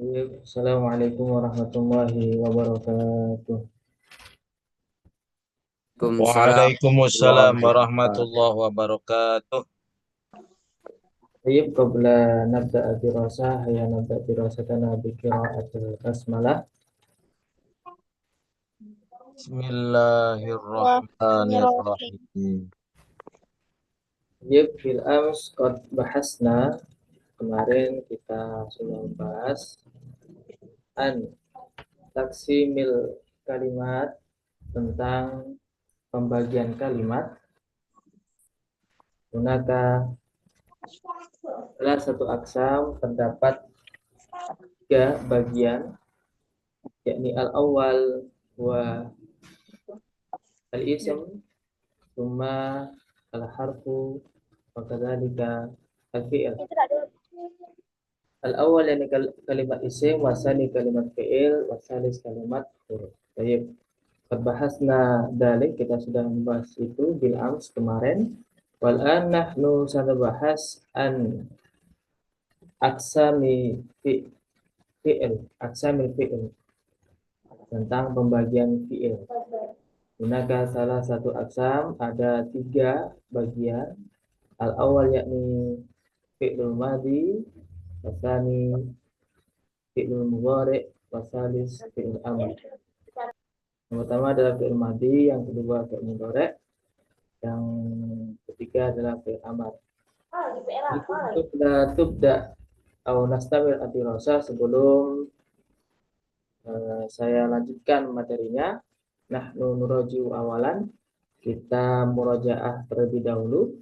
Iya, Assalamualaikum warahmatullahi wabarakatuh. Waalaikumsalam Waalaikumsalam warahmatullahi wabarakatuh. warahmatullahi wabarakatuh. Baik, qabla nabda'a dirasah, ya nabda' dirasatana bi qira'atil basmalah. Bismillahirrahmanirrahim. Baik, fil ams qad bahasna, kemarin kita sudah membahas an taksimil kalimat, tentang pembagian kalimat. Gunaka adalah satu aksam, terdapat tiga bagian, yakni al-awwal wa al-ism, summa al-harfu, wa kadzalika al-fi'il. Al-awwal yani kalimat isim, wasani kalimat fi'il, wasalis kalimat huruf. Baik, bahasna dalik, kita sudah membahas itu bil ams kemarin. Wal an nahnu sanabahas an aksami fi'il, aksami fi'il, tentang pembagian fi'il. Gunakan salah satu aksam, ada tiga bagian. Al-awwal yakni fi'lul madhi, wasani fi'lul mudhari', wasalis fi'lul amr. Yang pertama adalah fi'il madhi, yang kedua fi'il mudhari', yang ketiga adalah fi'il amr. Untuk tubda atau nastamil adirasa, sebelum saya lanjutkan materinya, nahnu nuraji'u awalan, kita murojaah terlebih dahulu.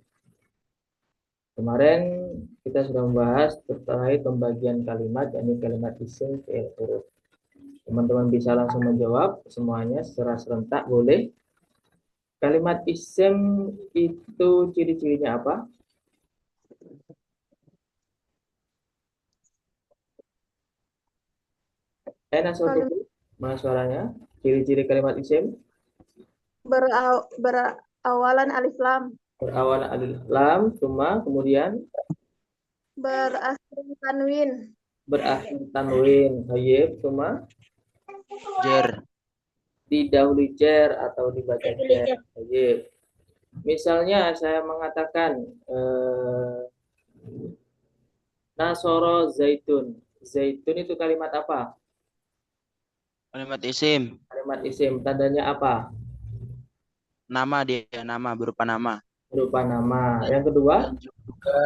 Kemarin kita sudah membahas terkait pembagian kalimat, yakni kalimat isim, fi'il, huruf. Teman-teman bisa langsung menjawab semuanya secara serentak, boleh. Kalimat isim itu ciri-cirinya apa? Enak suatu, mana suaranya? Ciri-ciri kalimat isim Berawalan alif lam, berawal alif lam, cuma kemudian berakhir tanwin, berakhir tanwin, hayyib, cuma Jer. didahului jer atau dibaca jer, hayyib. Misalnya saya mengatakan Nasoro zaitun. Zaitun itu kalimat apa? Kalimat isim. Kalimat isim. Tandanya apa? Nama dia, nama berupa nama. Berupa nama. Yang kedua, Dan juga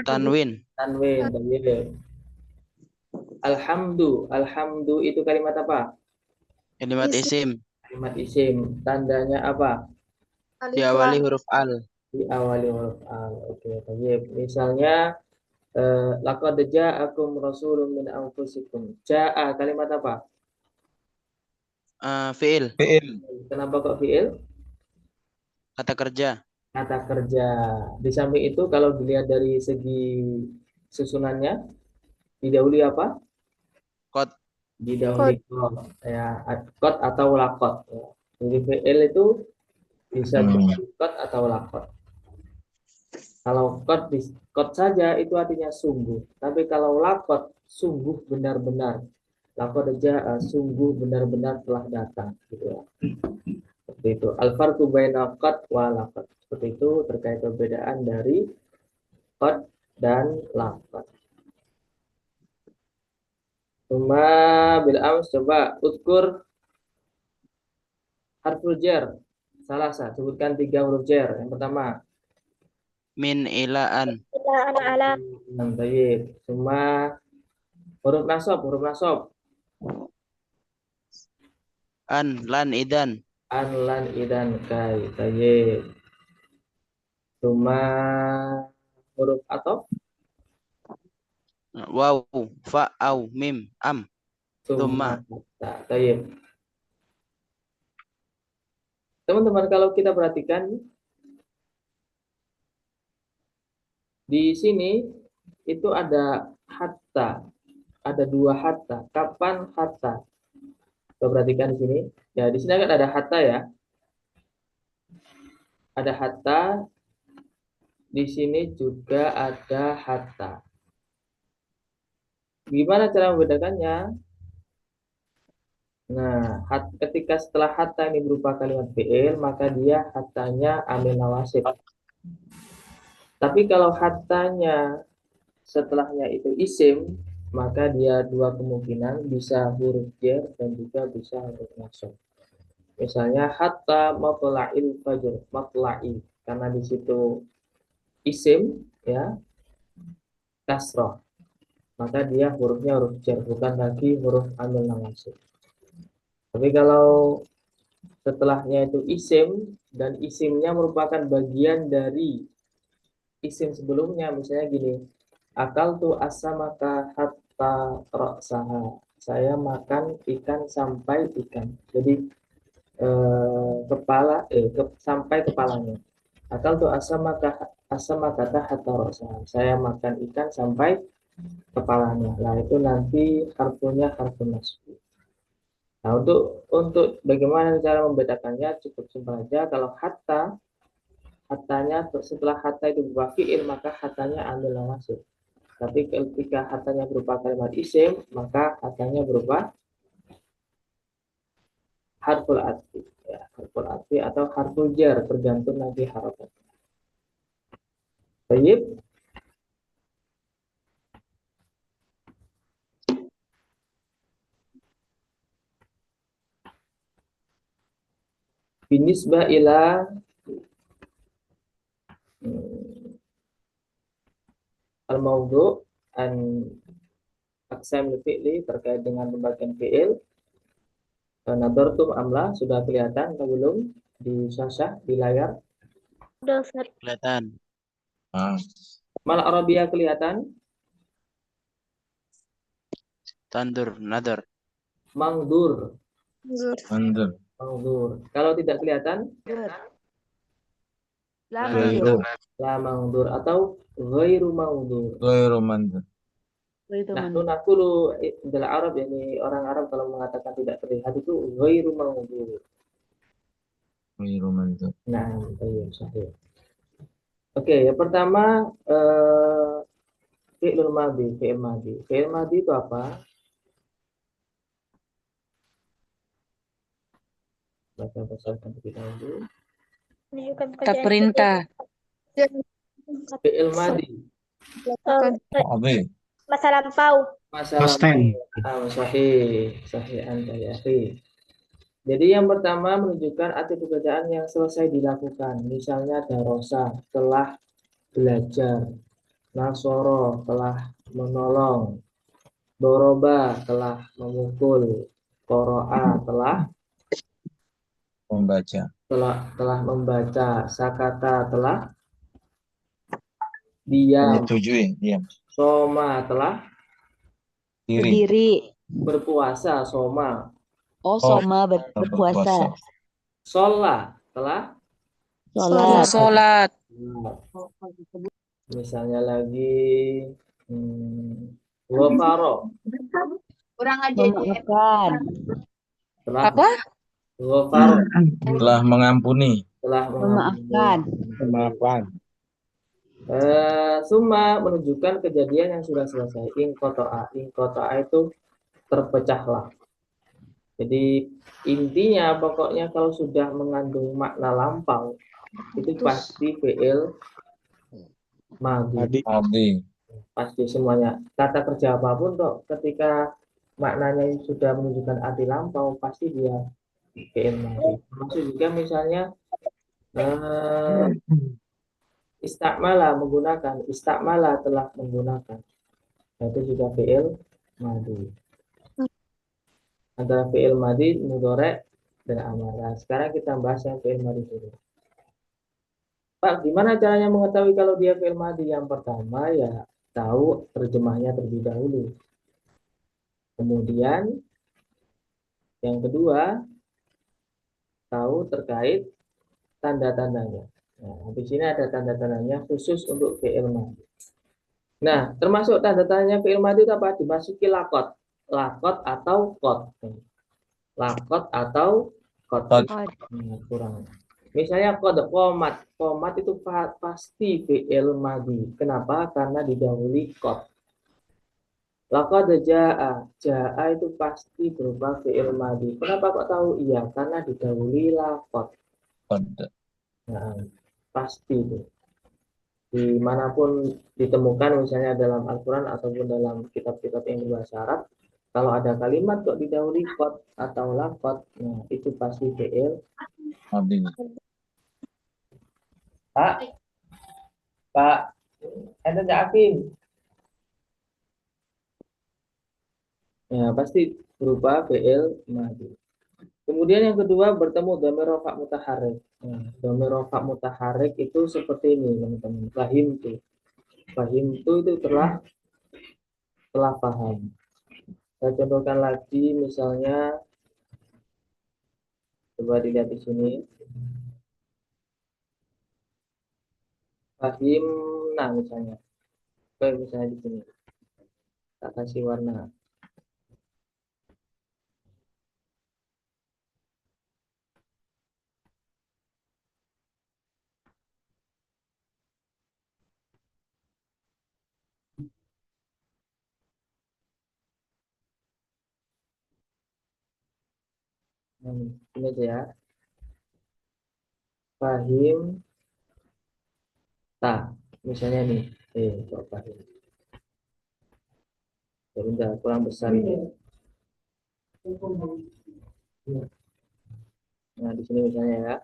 tanwin. tanwin. Alhamdu. Alhamdu itu kalimat apa? Kalimat isim. Kalimat isim. Tandanya apa? alif Diawali lam, huruf al. Diawali huruf al. Oke, baik. Misalnya laqad ja'akum rasulun min anfusikum. Ja'a kalimat apa? Fiil. Fi'il. Kenapa kok fi'il? Kata kerja. Kata kerja. Di samping itu kalau dilihat dari segi susunannya, didahului apa? Kot. Didahului kot, ya, kot atau lakot. Ya. Jadi fi'il itu bisa jadi kot atau lakot. Kalau kot saja itu artinya sungguh. Tapi kalau lakot, sungguh benar-benar. Lakot aja sungguh benar-benar telah datang. Gitu ya. Seperti itu. Al-farqu baina qad wa laqad. Seperti itu terkait perbedaan dari qad dan laqad. Cuma bil ams, coba utkur harful jar. Salah satu, sebutkan tiga huruf jar. Yang pertama, Min ilaan. ala, baik. Cuma huruf nasab, huruf nasab. An, lan, idan. An, lan, idan, kai, baik. Cuma huruf atau Waw, fa, au, mim, am. cuma Tumma. tak, baik. Teman-teman, kalau kita perhatikan di sini itu ada hatta, ada dua hatta. Kapan hatta? Kita perhatikan di sini. Ya, di sini kan ada hatta ya. Ada hatta. Di sini juga ada hatta. Gimana cara membedakannya? Nah, ketika setelah hatta ini berupa kalimat fi'il, maka dia hattanya amil nawasib. Tapi kalau hattanya setelahnya itu isim, maka dia dua kemungkinan, bisa huruf jar dan juga bisa huruf nasab. Misalnya hatta matla'il fajr, matla'i, karena di situ isim ya, kasroh, maka dia hurufnya huruf jar, bukan lagi huruf amil nawasib. Tapi kalau setelahnya itu isim dan isimnya merupakan bagian dari isim sebelumnya, misalnya gini, akal tu asamaka hatta ra'saha, saya makan ikan sampai ikan. Jadi sampai kepalanya. Akal tu asamaka hatta ra'saha, saya makan ikan sampai kepalanya. Nah, itu nanti harfunya harfu nasbi. Nah, untuk bagaimana cara membedakannya cukup simpel aja. Kalau hattanya setelah hatta itu berupa fi'il, maka hattanya amil nawasib. Tapi ketika hattanya berupa kalimat isim, maka hattanya berupa harful atfi, ya, harful atfi atau harful jar, tergantung nanti harokat. Baik. Binisbah ila al-mawdu' an aqsam fi'li, terkait dengan pembagian fi'il. Nadartum amla, sudah kelihatan atau belum di syashah, di layar? Udah, Ustaz. Kelihatan. Ah, Mal Arabia kelihatan? Tandur, nadar. Mangdur, mandur. mangdur. Kalau tidak kelihatan, Gairu. la mangdur atau ghairu mangdur. Gairu mandur. Nahnu naqulu adalah Arab, yakni orang Arab kalau mengatakan tidak terlihat itu ghairu mangdur. Gairu mandur. Nah, iya, sahih. Oke, yang pertama fi'lul madhi, fi'il madhi. Fi'il madhi itu apa? Baca terlebih dahulu. Menunjukkan Kata pekerjaan perintah. Fi'il madhi, Abi. masa lampau. masalah sahih, sahih Anda ya, akhi. Jadi yang pertama menunjukkan arti pekerjaan yang selesai dilakukan. Misalnya darosa, telah belajar. Nasoro, telah menolong. Doroba, telah memukul. Qoro'a, Membaca. telah membaca. Sakata, telah diam. Menyetujui. Diam. Soma, telah Diri. Berdiri. berpuasa. Soma. Oh, soma berpuasa. Sholat, telah Sholat. Sholat. misalnya lagi ghafaro, Memaafkan. telah Apa? ghafaro, Telah mengampuni. telah Memaafkan. Memaafkan. Summa menunjukkan kejadian yang sudah selesai. Ingkoto'a itu terpecahlah. Jadi intinya pokoknya kalau sudah mengandung makna lampau itu pasti fi'il madhi. Abi. Pasti semuanya. Kata kerja apapun kok ketika maknanya sudah menunjukkan arti lampau pasti dia fi'il madhi. Termasuk juga misalnya istakmala, menggunakan. Istakmala, telah menggunakan. Nah, itu juga fi'il madhi. Antara fi'il madhi, mudhari' dan amar. Nah, sekarang kita bahas yang fi'il madhi dulu. Pak, gimana caranya mengetahui kalau dia fi'il madhi? Yang pertama ya tahu terjemahnya terlebih dahulu. Kemudian yang kedua tahu terkait tanda-tandanya. Nah, di sini ada tanda-tandanya khusus untuk fi'il madhi. Nah, termasuk tanda-tandanya fi'il madhi itu apa? Dimasuki lakot. Lakot atau kot. Lakot atau kot. Nah, kurang. Misalnya kode komat. Komat itu pasti fi'il madhi. Kenapa? Karena didahului kot. Laqad jaa. Jaa itu pasti berupa fi'il madhi. Kenapa kok tahu? Iya, karena didahului laqad. Qad. Nah, pasti itu. Dimanapun ditemukan misalnya dalam Al-Quran ataupun dalam kitab-kitab yang berbahasa Arab, kalau ada kalimat kok didahului qad atau laqad, nah itu pasti fi'il. Madhi. Pak, ada nggak Akin? Ya, pasti berupa fi'il madhi. Kemudian yang kedua bertemu dhamir rafa' mutaharrik. Nah, dhamir rafa' mutaharrik itu seperti ini, teman-teman. Fahim itu telah paham. Saya contohkan lagi, misalnya coba dilihat di sini. Fahim, nah misalnya, oke, misalnya di sini, tak kasih warna. Ini aja ya. Fahim, tak, misalnya nih, kok fahim. Ya udah, kurang besar ini. Nah, di sini misalnya ya.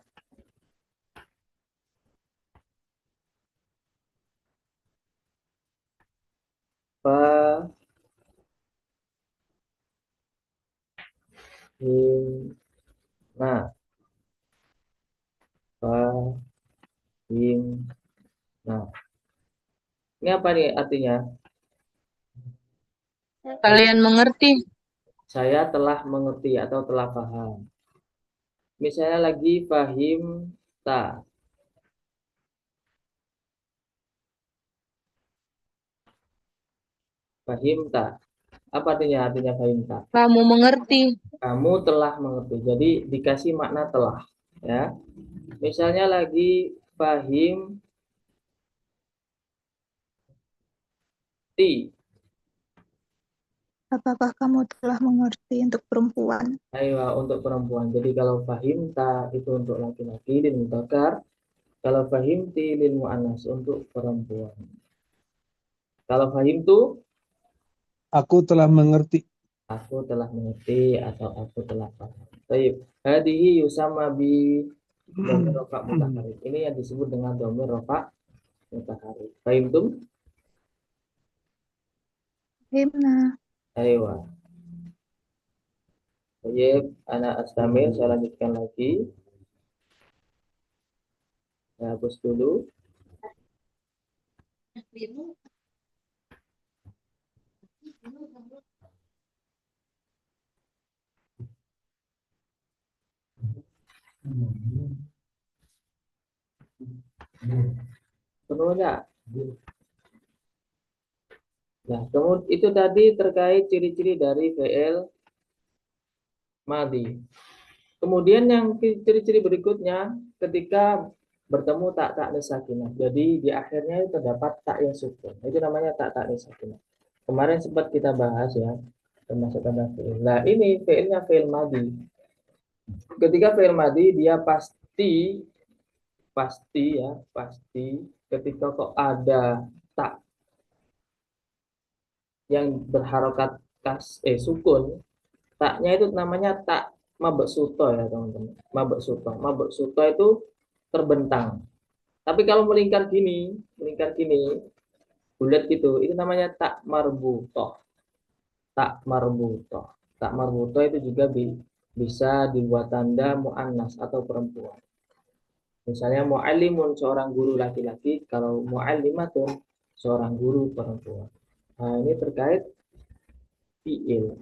Fahim, nah, fahim, nah. Ini apa nih artinya? Kalian mengerti? Saya telah mengerti atau telah paham. Misalnya lagi fahim tak. Fahim tak. Apa artinya? Artinya fahim tak. Kamu mengerti? Kamu telah mengerti. Jadi dikasih makna telah. Ya. Misalnya lagi fahim ti. Apakah kamu telah mengerti untuk perempuan? Ayo untuk perempuan. Jadi kalau fahim tak itu untuk laki-laki lil mudzakkar. Kalau fahim ti lil muannas untuk perempuan. Kalau fahim tu Aku telah mengerti. aku telah mengerti atau aku telah paham. Baik, hadihi yusama bi dhamir rafa' mutaharrik. Ini yang disebut dengan dhamir rafa' mutaharrik. Fahim tum? Himna. Ayo. Baik, anak astamil saya lanjutkan lagi. Saya hapus dulu. Penuh enggak? Nah, kemudian itu tadi terkait ciri-ciri dari fi'il madhi. Kemudian yang ciri-ciri berikutnya ketika bertemu tak sakinah. Jadi di akhirnya itu terdapat tak yang sukun. Itu namanya tak sakinah. Kemarin sempat kita bahas ya, termasuk ada fi'il. Nah, ini fi'ilnya fi'il madhi. Ketika fi'il madhi dia pasti ketika kok ada tak yang berharokat sukun, taknya itu namanya tak mabek suto ya teman-teman. Mabek suto itu terbentang. Tapi kalau melingkar gini, bulat gitu, itu namanya tak marbutoh. Tak marbutoh. Tak marbutoh itu juga bisa dibuat tanda mu'annas atau perempuan. Misalnya mu'allimun seorang guru laki-laki, kalau mu'allimatun seorang guru perempuan. Nah, ini terkait fi'il.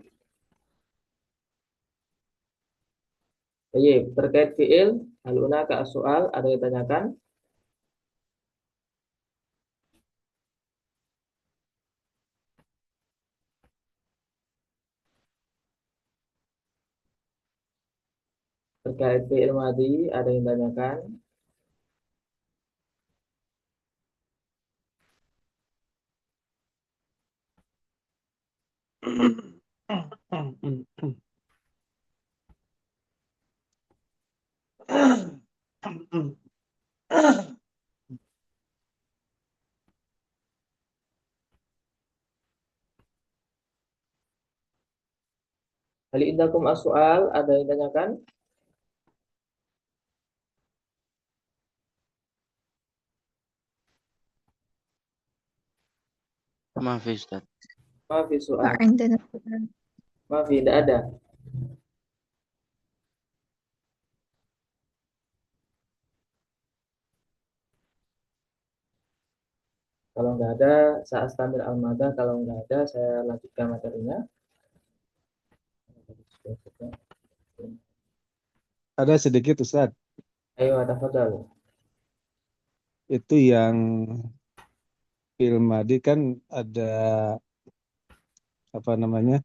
Baik, terkait fi'il, haluna ka soal ada yang tanyakan? Terkait fi'il madhi ada yang tanyakan? Hal indakum as-soal, ada yang tanyakan? Maaf ya, Ustaz. Maaf, لا soal. عندنا Maaf, tidak ada. Kalau nggak ada, saya standar al-mada. Kalau nggak ada, saya lanjutkan materinya. Ada sedikit Ustaz. Ayo, tafadhal. Itu yang film Madi kan ada apa namanya?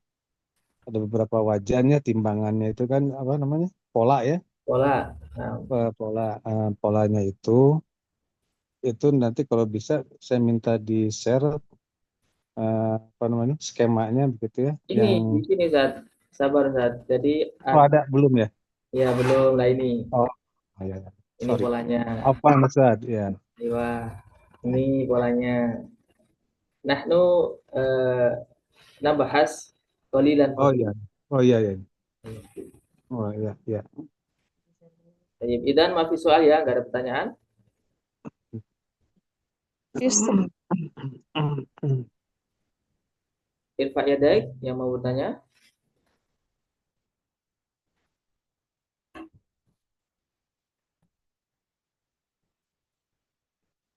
Ada beberapa wajannya, timbangannya itu kan apa namanya? Pola ya. Pola. Nah, Polanya itu nanti kalau bisa saya minta di share apa namanya? Skemanya begitu ya. ini Yang di sini, Zat. Sabar, Zat. Jadi, ada belum ya? ya belum lah ini. Oh, ya. Ini Sorry. polanya. Apa Ustaz? Ya. Wah, ini polanya. Nah, nu nabahas qalilan. Oh iya. Oh iya ya. Oh iya ya. Baik, Idan mafi soal ya, nggak ada pertanyaan. Irfa Yadaik yang mau bertanya.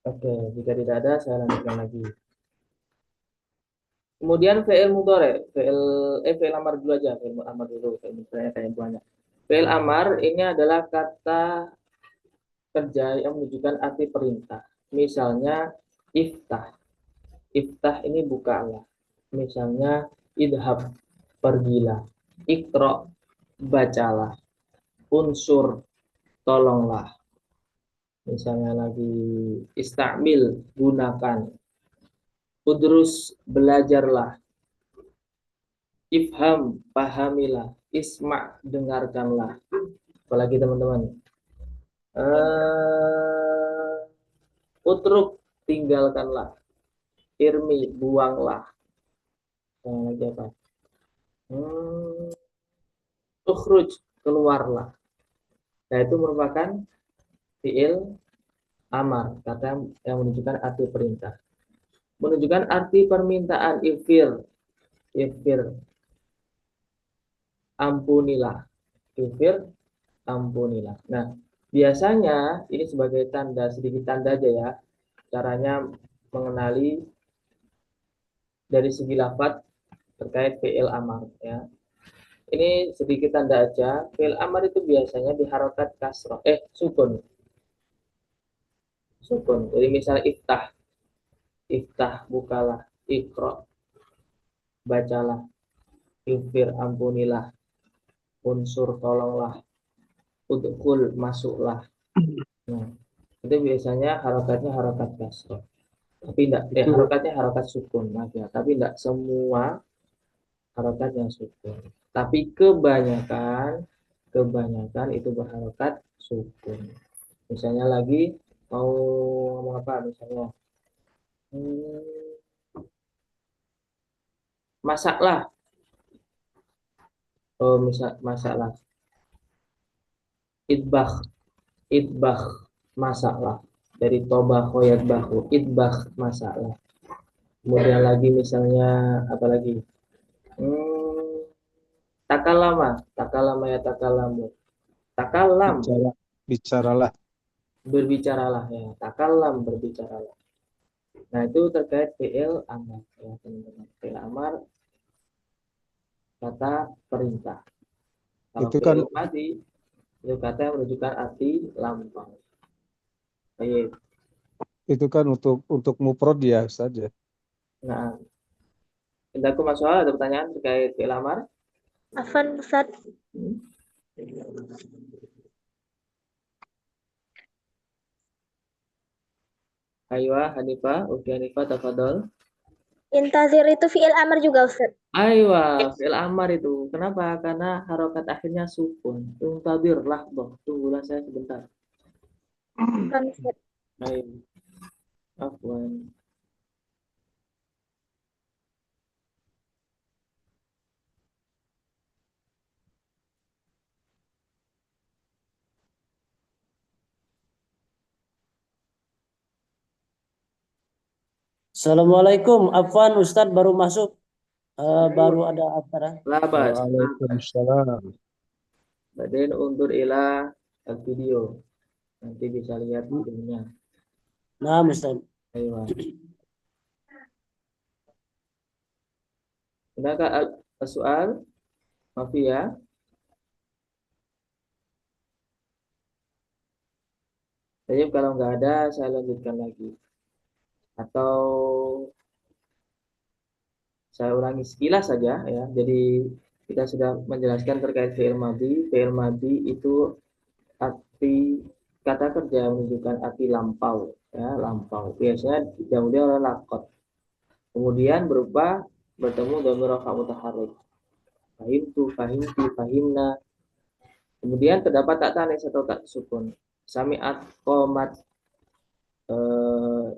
Oke, jika tidak ada, saya lanjutkan lagi. Kemudian fi'il mudhari, fi'il amar dulu aja, fi'il amar dulu, fi'il mudhari kayak banyak. Fi'il amar ini adalah kata kerja yang menunjukkan arti perintah. Misalnya iftah. Iftah ini bukalah. Misalnya idhab, pergilah. Iqra, bacalah. Unsur, tolonglah. Misalnya lagi istamil, gunakan. Udrus, belajarlah. Ifham, pahamilah. Isma, dengarkanlah. Apalagi teman-teman. Utruk, tinggalkanlah. Irmi, buanglah. Lagi apa? Ukhruj, keluarlah. Nah, itu merupakan fi'il amar, kata yang menunjukkan arti perintah. Menunjukkan arti permintaan, ifir, ampunilah. Ifir, ampunilah. Nah, biasanya ini sebagai tanda, sedikit tanda aja ya. Caranya mengenali dari segi lafaz terkait fi'il amar ya. Ini sedikit tanda aja. Fi'il amar itu biasanya diharokat kasroh, sukun. Sukun. Jadi misalnya iftah, bukalah. Iqra, bacalah. Ifir, ampunilah. Unsur, tolonglah. Udkhul, masuklah. Nah, itu biasanya harokatnya harokat kasroh. Tapi enggak, harokatnya harokat sukun. Maaf ya. Tapi enggak semua harokatnya sukun. Tapi kebanyakan itu berharokat sukun. Misalnya lagi mau ngomong apa? Misalnya masaklah. Oh, masaklah. Idbah, masaklah. Dari tobah khoyat bahu, idbah, masaklah. Kemudian lagi misalnya apa lagi? Takalama ya takalamu. Takalam, Bicaralah. berbicaralah ya. Takalam, berbicaralah. Nah, itu terkait fi'il amar ya, teman-teman. Fi'il amar kata perintah. Kalau Itu kan fi'il madi itu kata yang menunjukkan arti lampau. Baik. itu kan untuk mufrad ya saja. Nah, Indaku Mas Soal, ada pertanyaan terkait fi'il amar? Afan Ustaz. Aywa, Hanifah, Uki Hanifah, tafadhol. Intazir itu fi'il amr juga, Ustaz. Aywa, fi'il amar itu. Kenapa? Karena harokat akhirnya sukun. Tungtadir lah, tunggulah saya sebentar. Kan, Ustaz. Baik, afwan. Assalamualaikum, Afwan Ustadz baru masuk, baru ada acara. Labas. Waalaikumsalam. Badan undur ila video. Nanti bisa lihat videonya. Nah, Ustadz. Aywa. Adakah soal? Mafi ya. Jadi kalau nggak ada, saya lanjutkan lagi. Atau saya ulangi sekilas saja ya. Jadi kita sudah menjelaskan terkait fi'il madhi. Fi'il madhi itu arti kata kerja menunjukkan arti lampau ya, lampau. Biasanya didahului oleh lakot. Kemudian berupa bertemu dhamir rafa mutaharrik. Fahimtu, fahimti, fahimna. Kemudian terdapat tak tanis atau tak sukun. Sami'at, qomat,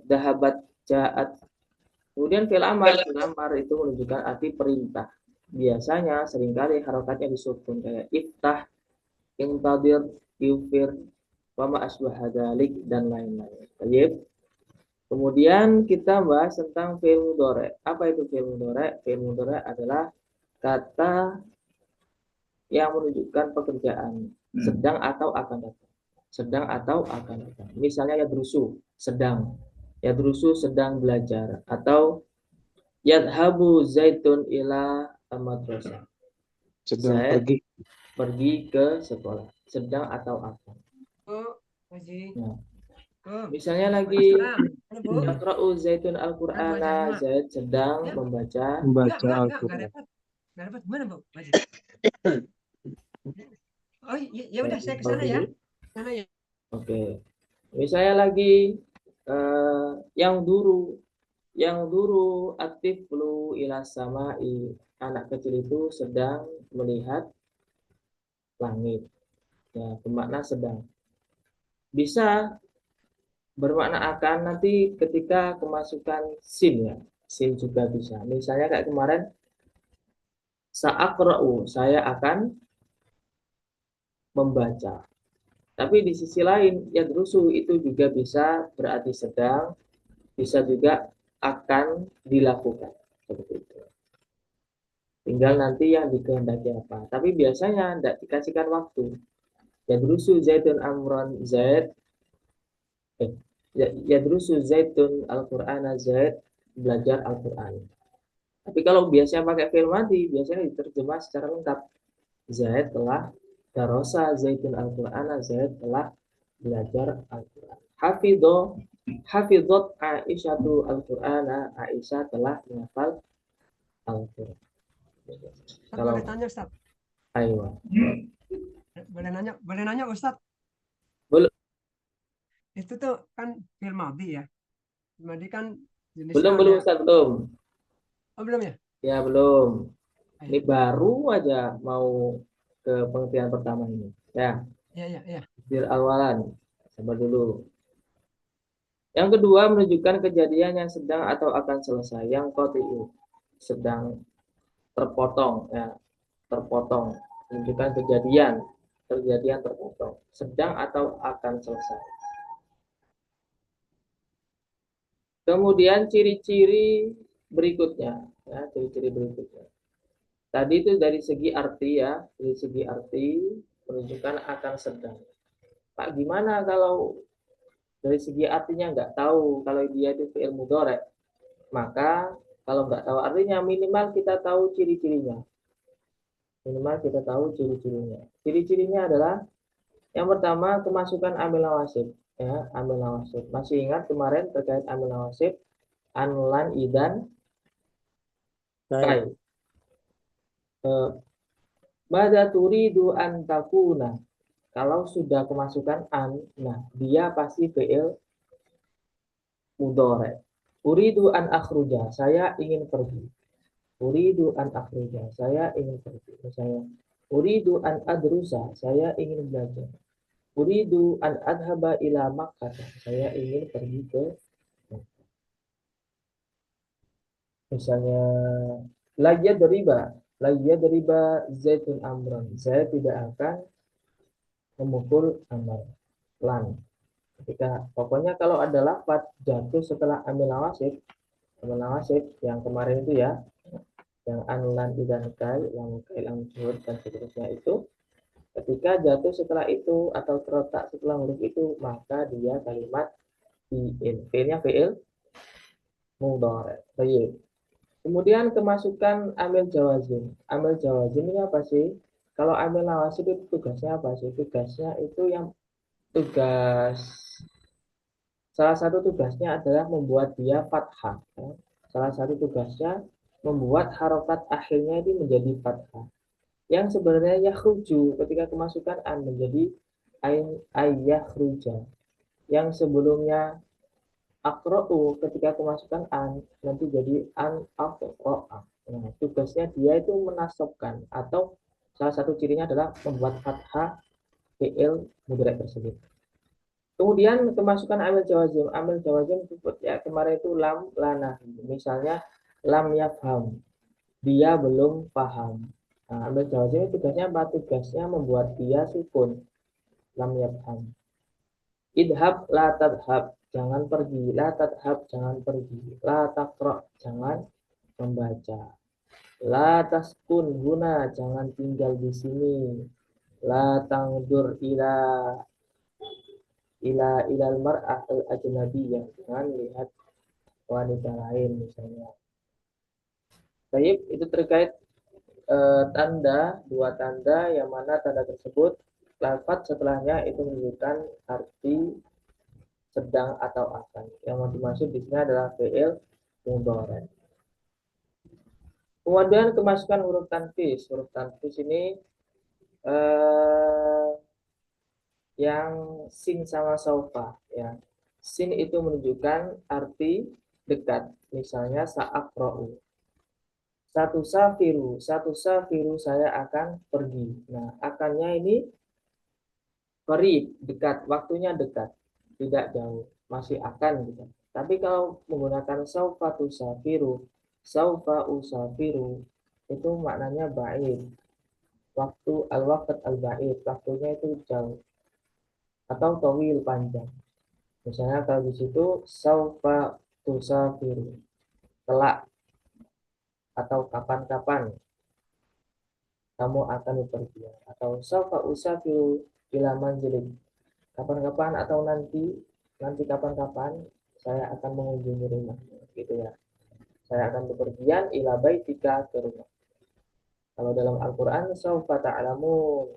dahabat, ja'at. Kemudian fi'il amar itu menunjukkan arti perintah. Biasanya seringkali harokatnya disukun kayak iftah, intadir, yufir, wama asbaha dzalik dan lain-lain. Baik. Kemudian kita bahas tentang fi'il mudhari'. Apa itu fi'il mudhari'? Fi'il mudhari' adalah kata yang menunjukkan pekerjaan sedang atau akan datang. Sedang atau akan datang. Misalnya yadrusu, sedang. Yadrusu sedang belajar. Atau yadhabu zaitun ila madrasah. Sedang Zaid pergi ke sekolah. Sedang atau akan. Nah, misalnya lagi yaqra'u zaitun al-Qur'ana, Zaid sedang membaca Al-Quran. Oh, ya udah saya ke sana ya. Sana ya. Oke. Misalnya lagi yang duru aktif flu ila samai, anak kecil itu sedang melihat langit. Ya, bermakna sedang. Bisa bermakna akan nanti ketika kemasukan sin ya. Sin juga bisa. Misalnya kayak kemarin sa'aqra'u, saya akan membaca. Tapi di sisi lain, yadrusu itu juga bisa berarti sedang, bisa juga akan dilakukan. Seperti itu. Tinggal nanti yang dikehendaki apa. Tapi biasanya tidak dikasihkan waktu. Yadrusu zaitun amron zaid. Yadrusu zaitun al-Qur'ana zaid, belajar Al-Qur'an. Tapi kalau biasanya pakai fi'il madhi, biasanya diterjemah secara lengkap. Zaid telah darosa zaitun al-Qur'ana, Zaid telah belajar Al-Quran. Hafidhot Aisyatu al-Qur'ana, Aisyah telah menghafal Al-Quran. Kalau boleh tanya Ustaz. Ayo. Boleh nanya Ustaz. Boleh. Itu tuh kan fi'il madhi ya. Madhi kan jenisnya belum Ustaz, belum. Oh, belum ya? Ya, belum. Ini baru aja mau ke pengertian pertama ini. Ya. Ya. Awalan. Sabar dulu. Yang kedua menunjukkan kejadian yang sedang atau akan selesai. Yang qati'u, sedang terpotong ya. Terpotong. Menunjukkan kejadian terpotong. Sedang atau akan selesai. Kemudian ciri-ciri berikutnya ya, ciri-ciri berikutnya. Tadi itu dari segi arti ya, dari segi arti menunjukkan akan sedang. Pak, gimana kalau dari segi artinya nggak tahu kalau dia itu fi'il mudhari'? Maka kalau nggak tahu artinya minimal kita tahu ciri-cirinya. Minimal kita tahu ciri-cirinya. Ciri-cirinya adalah yang pertama kemasukan amil nawasib. Ya, amil nawasib. Masih ingat kemarin terkait amil nawasib? An, idan, kai. Bada turidu an takuna. Kalau sudah kemasukan an, nah dia pasti fi'il mudhari'. Uridu an akhruja, saya ingin pergi. Uridu an akhruja, saya ingin pergi. Misalnya, uridu an adrusa, saya ingin belajar. Uridu an adhaba ila Makkah, saya ingin pergi ke Makkah. Misalnya, la yadriba zaitun amran, saya tidak akan memukul Amar. Lan. Ketika pokoknya kalau ada lafaz jatuh setelah amil nawasib yang kemarin itu ya, yang an, lan, idan, kai, lam, juhud, dan seterusnya itu, ketika jatuh setelah itu atau terletak setelah huruf itu, maka dia kalimat fi'il. Fi'ilnya fi'il mudhari'. Baik. Kemudian kemasukan amil jawazim. Amil jawazim ini apa sih? Kalau amil nawasib itu tugasnya apa sih? Tugasnya itu salah satu tugasnya adalah membuat dia fathah. Salah satu tugasnya membuat harokat akhirnya itu menjadi fathah. Yang sebenarnya yakhruju ketika kemasukan an menjadi ayakhruja. Yang sebelumnya aqra'u ketika kemasukan an nanti jadi an aqra'a. Nah, tugasnya dia itu menasabkan atau salah satu cirinya adalah membuat fathah fi'il mudhari' tersebut. Kemudian kemasukan amil jawazim. Amil jawazim ya kemarin itu lam, lana. Misalnya lam yafham, dia belum paham. Nah, amil jawazim tugasnya apa? Tugasnya membuat dia sukun. Lam yafham. Idhab la tadhab, jangan pergi. La tadhab, jangan pergi. La taqra, jangan membaca. La taskun huna, jangan tinggal di sini. La tangdur ilal mar'ah al ajnabiyah, jangan lihat wanita lain misalnya. Baik, itu terkait dua tanda yang mana tanda tersebut lafaz setelahnya itu menunjukkan arti sedang atau akan. Yang mau dimaksud di sini adalah fi'il mudhari'. Kemudian kemasukan huruf tanfis. Huruf tanfis ini yang sin sama saufa ya. Sin itu menunjukkan arti dekat. Misalnya sa'aqra'u. Satu safiru saya akan pergi. Nah, akannya ini qarib, dekat, waktunya dekat, tidak jauh, masih akan gitu. Tapi kalau menggunakan saufa tusafiru, saufa usafiru, itu maknanya ba'id. Waktu al-waqt al-ba'id, waktunya itu jauh. Atau tawil, panjang. Misalnya kalau di situ saufa tusafiru, kelak atau kapan-kapan kamu akan bepergian, atau saufa usafiru ila manzilin, kapan-kapan atau nanti kapan-kapan saya akan mengunjungi rumah, gitu ya. Saya akan bepergian ila baitika, ke rumah. Kalau dalam Al-Qur'an saufa ta'lamun,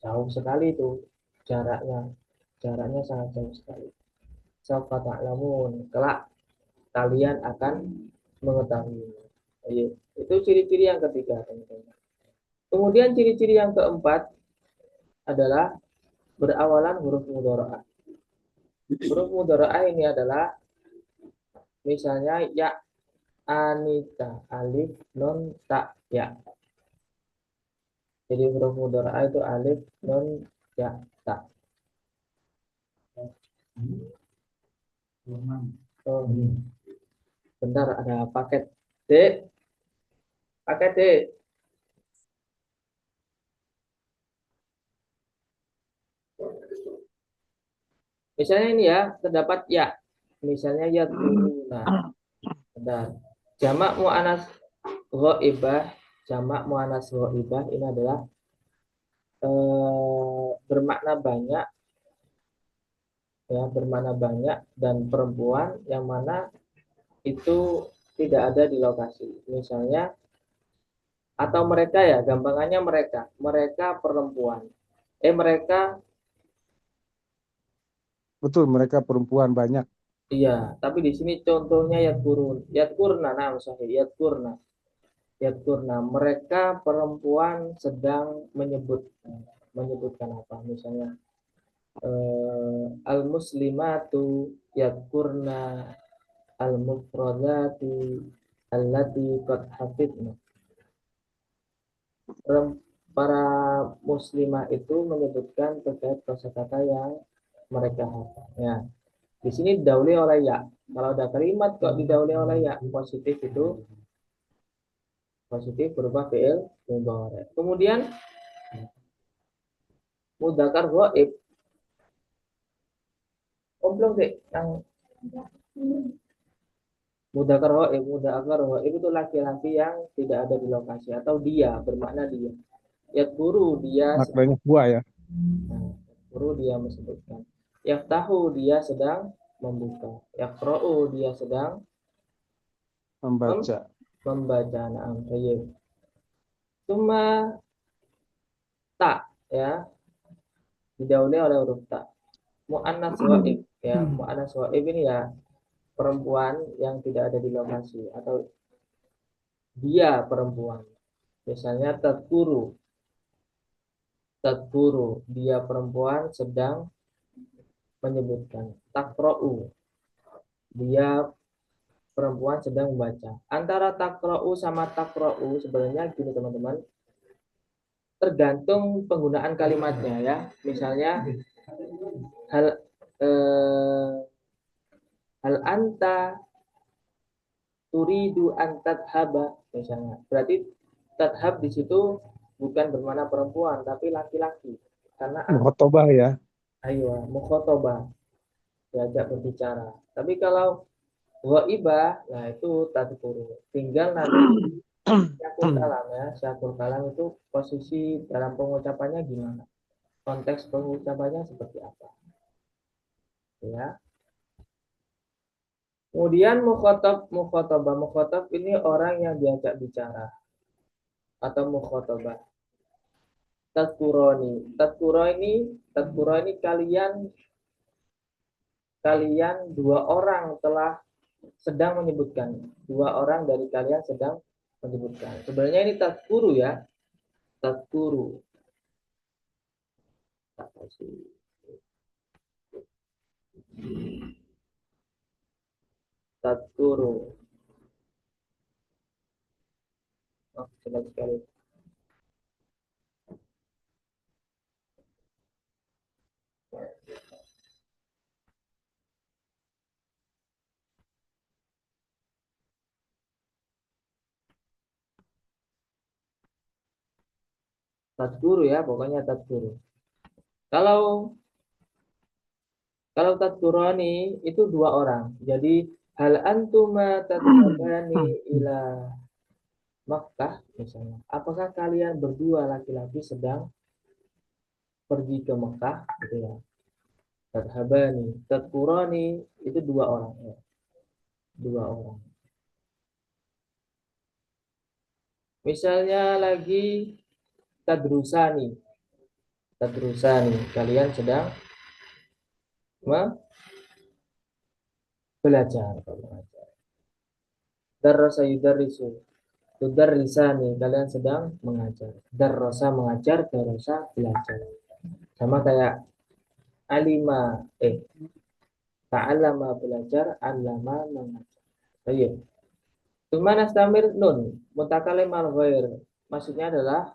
jauh sekali itu jaraknya sangat jauh sekali. Saufa ta'lamun, kelak kalian akan mengetahui. Itu ciri-ciri yang ketiga, teman-teman. Kemudian ciri-ciri yang keempat adalah berawalan huruf mudhara'ah. Huruf mudhara'ah ini adalah misalnya ya, Anita, alif, nun, ta, ya. Jadi huruf mudhara'ah itu alif, nun, ya, ta. Oh, bentar, ada paket. Dek. Paket, Dek. Misalnya ini ya, terdapat ya. Misalnya ya turuna. Bentar. Jamak mu'anas ghaibah, ini adalah bermakna banyak ya, bermakna banyak dan perempuan yang mana itu tidak ada di lokasi. Misalnya atau mereka ya, gampangannya mereka perempuan. Mereka Betul, mereka perempuan banyak. iya, tapi di sini contohnya yadkurna, nah sahih yadkurna, mereka perempuan sedang menyebutkan apa? Misalnya al muslimatu yadkurna al-mufradati allati qad hafidna. Para muslimah itu menyebutkan terkait kosakata yang mereka hafal. Ya. Di sini didahului oleh ya. Kalau ada kalimat kok didahului oleh ya, positif itu positif berupa fi'il mudhari. Kemudian mudzakkar ghaib. Belum deh yang mudzakkar ghaib itu laki-laki yang tidak ada di lokasi atau dia bermakna dia. Yadkuru dia Maknanya buah ya. Yadkuru dia menyebutkan. Yaftahu dia sedang membuka. Yaqra'u dia sedang Membaca. Na'am. Baik. Cuma tak ya didahului oleh huruf ta. Mu'annas ghaib ya. Mu'annas ghaib ini ya perempuan yang tidak ada di lokasi atau dia perempuan. Misalnya tadkuru dia perempuan sedang menyebutkan. Taqra'u dia perempuan sedang membaca. Antara taqra'u sama taqra'u sebenarnya gini teman-teman. Tergantung penggunaan kalimatnya ya. Misalnya hal anta turidu an tadhaba misalnya. Berarti tadhab di situ bukan bermakna perempuan tapi laki-laki. Karena Mukhotobah ya. ayo mukhotobah diajak berbicara. Tapi kalau ghaibah nah itu tadkuru. Tinggal nanti syakul kalam ya. Syakul kalam itu posisi dalam pengucapannya gimana? Konteks pengucapannya seperti apa? Ya. Kemudian mukhotob ini orang yang diajak bicara atau mukhotobah. Tadkuro ini kalian dua orang telah sedang menyebutkan. Dua orang dari kalian sedang menyebutkan. Sebenarnya ini tadkuru ya. Tadkuru. Tadkuru. Oh, jelas sekali. Tadkuru ya, pokoknya tadkuru. Kalau tadkurani itu dua orang. Jadi hal antuma tadkurani ila Makkah misalnya. Apakah kalian berdua laki-laki sedang pergi ke Mekah gitu ya. Tadhabani, tadkurani itu dua orang ya. Dua orang. Misalnya lagi tadrusani, kalian sedang belajar. Darrasa yudarrisu, tudarrisani, kalian sedang mengajar. Darrasa mengajar, darrasa belajar. Sama kayak alima, ta'allama belajar, allama mengajar. Baik. Tsumma nastamir nun, mutakalim al-ghair. Maksudnya adalah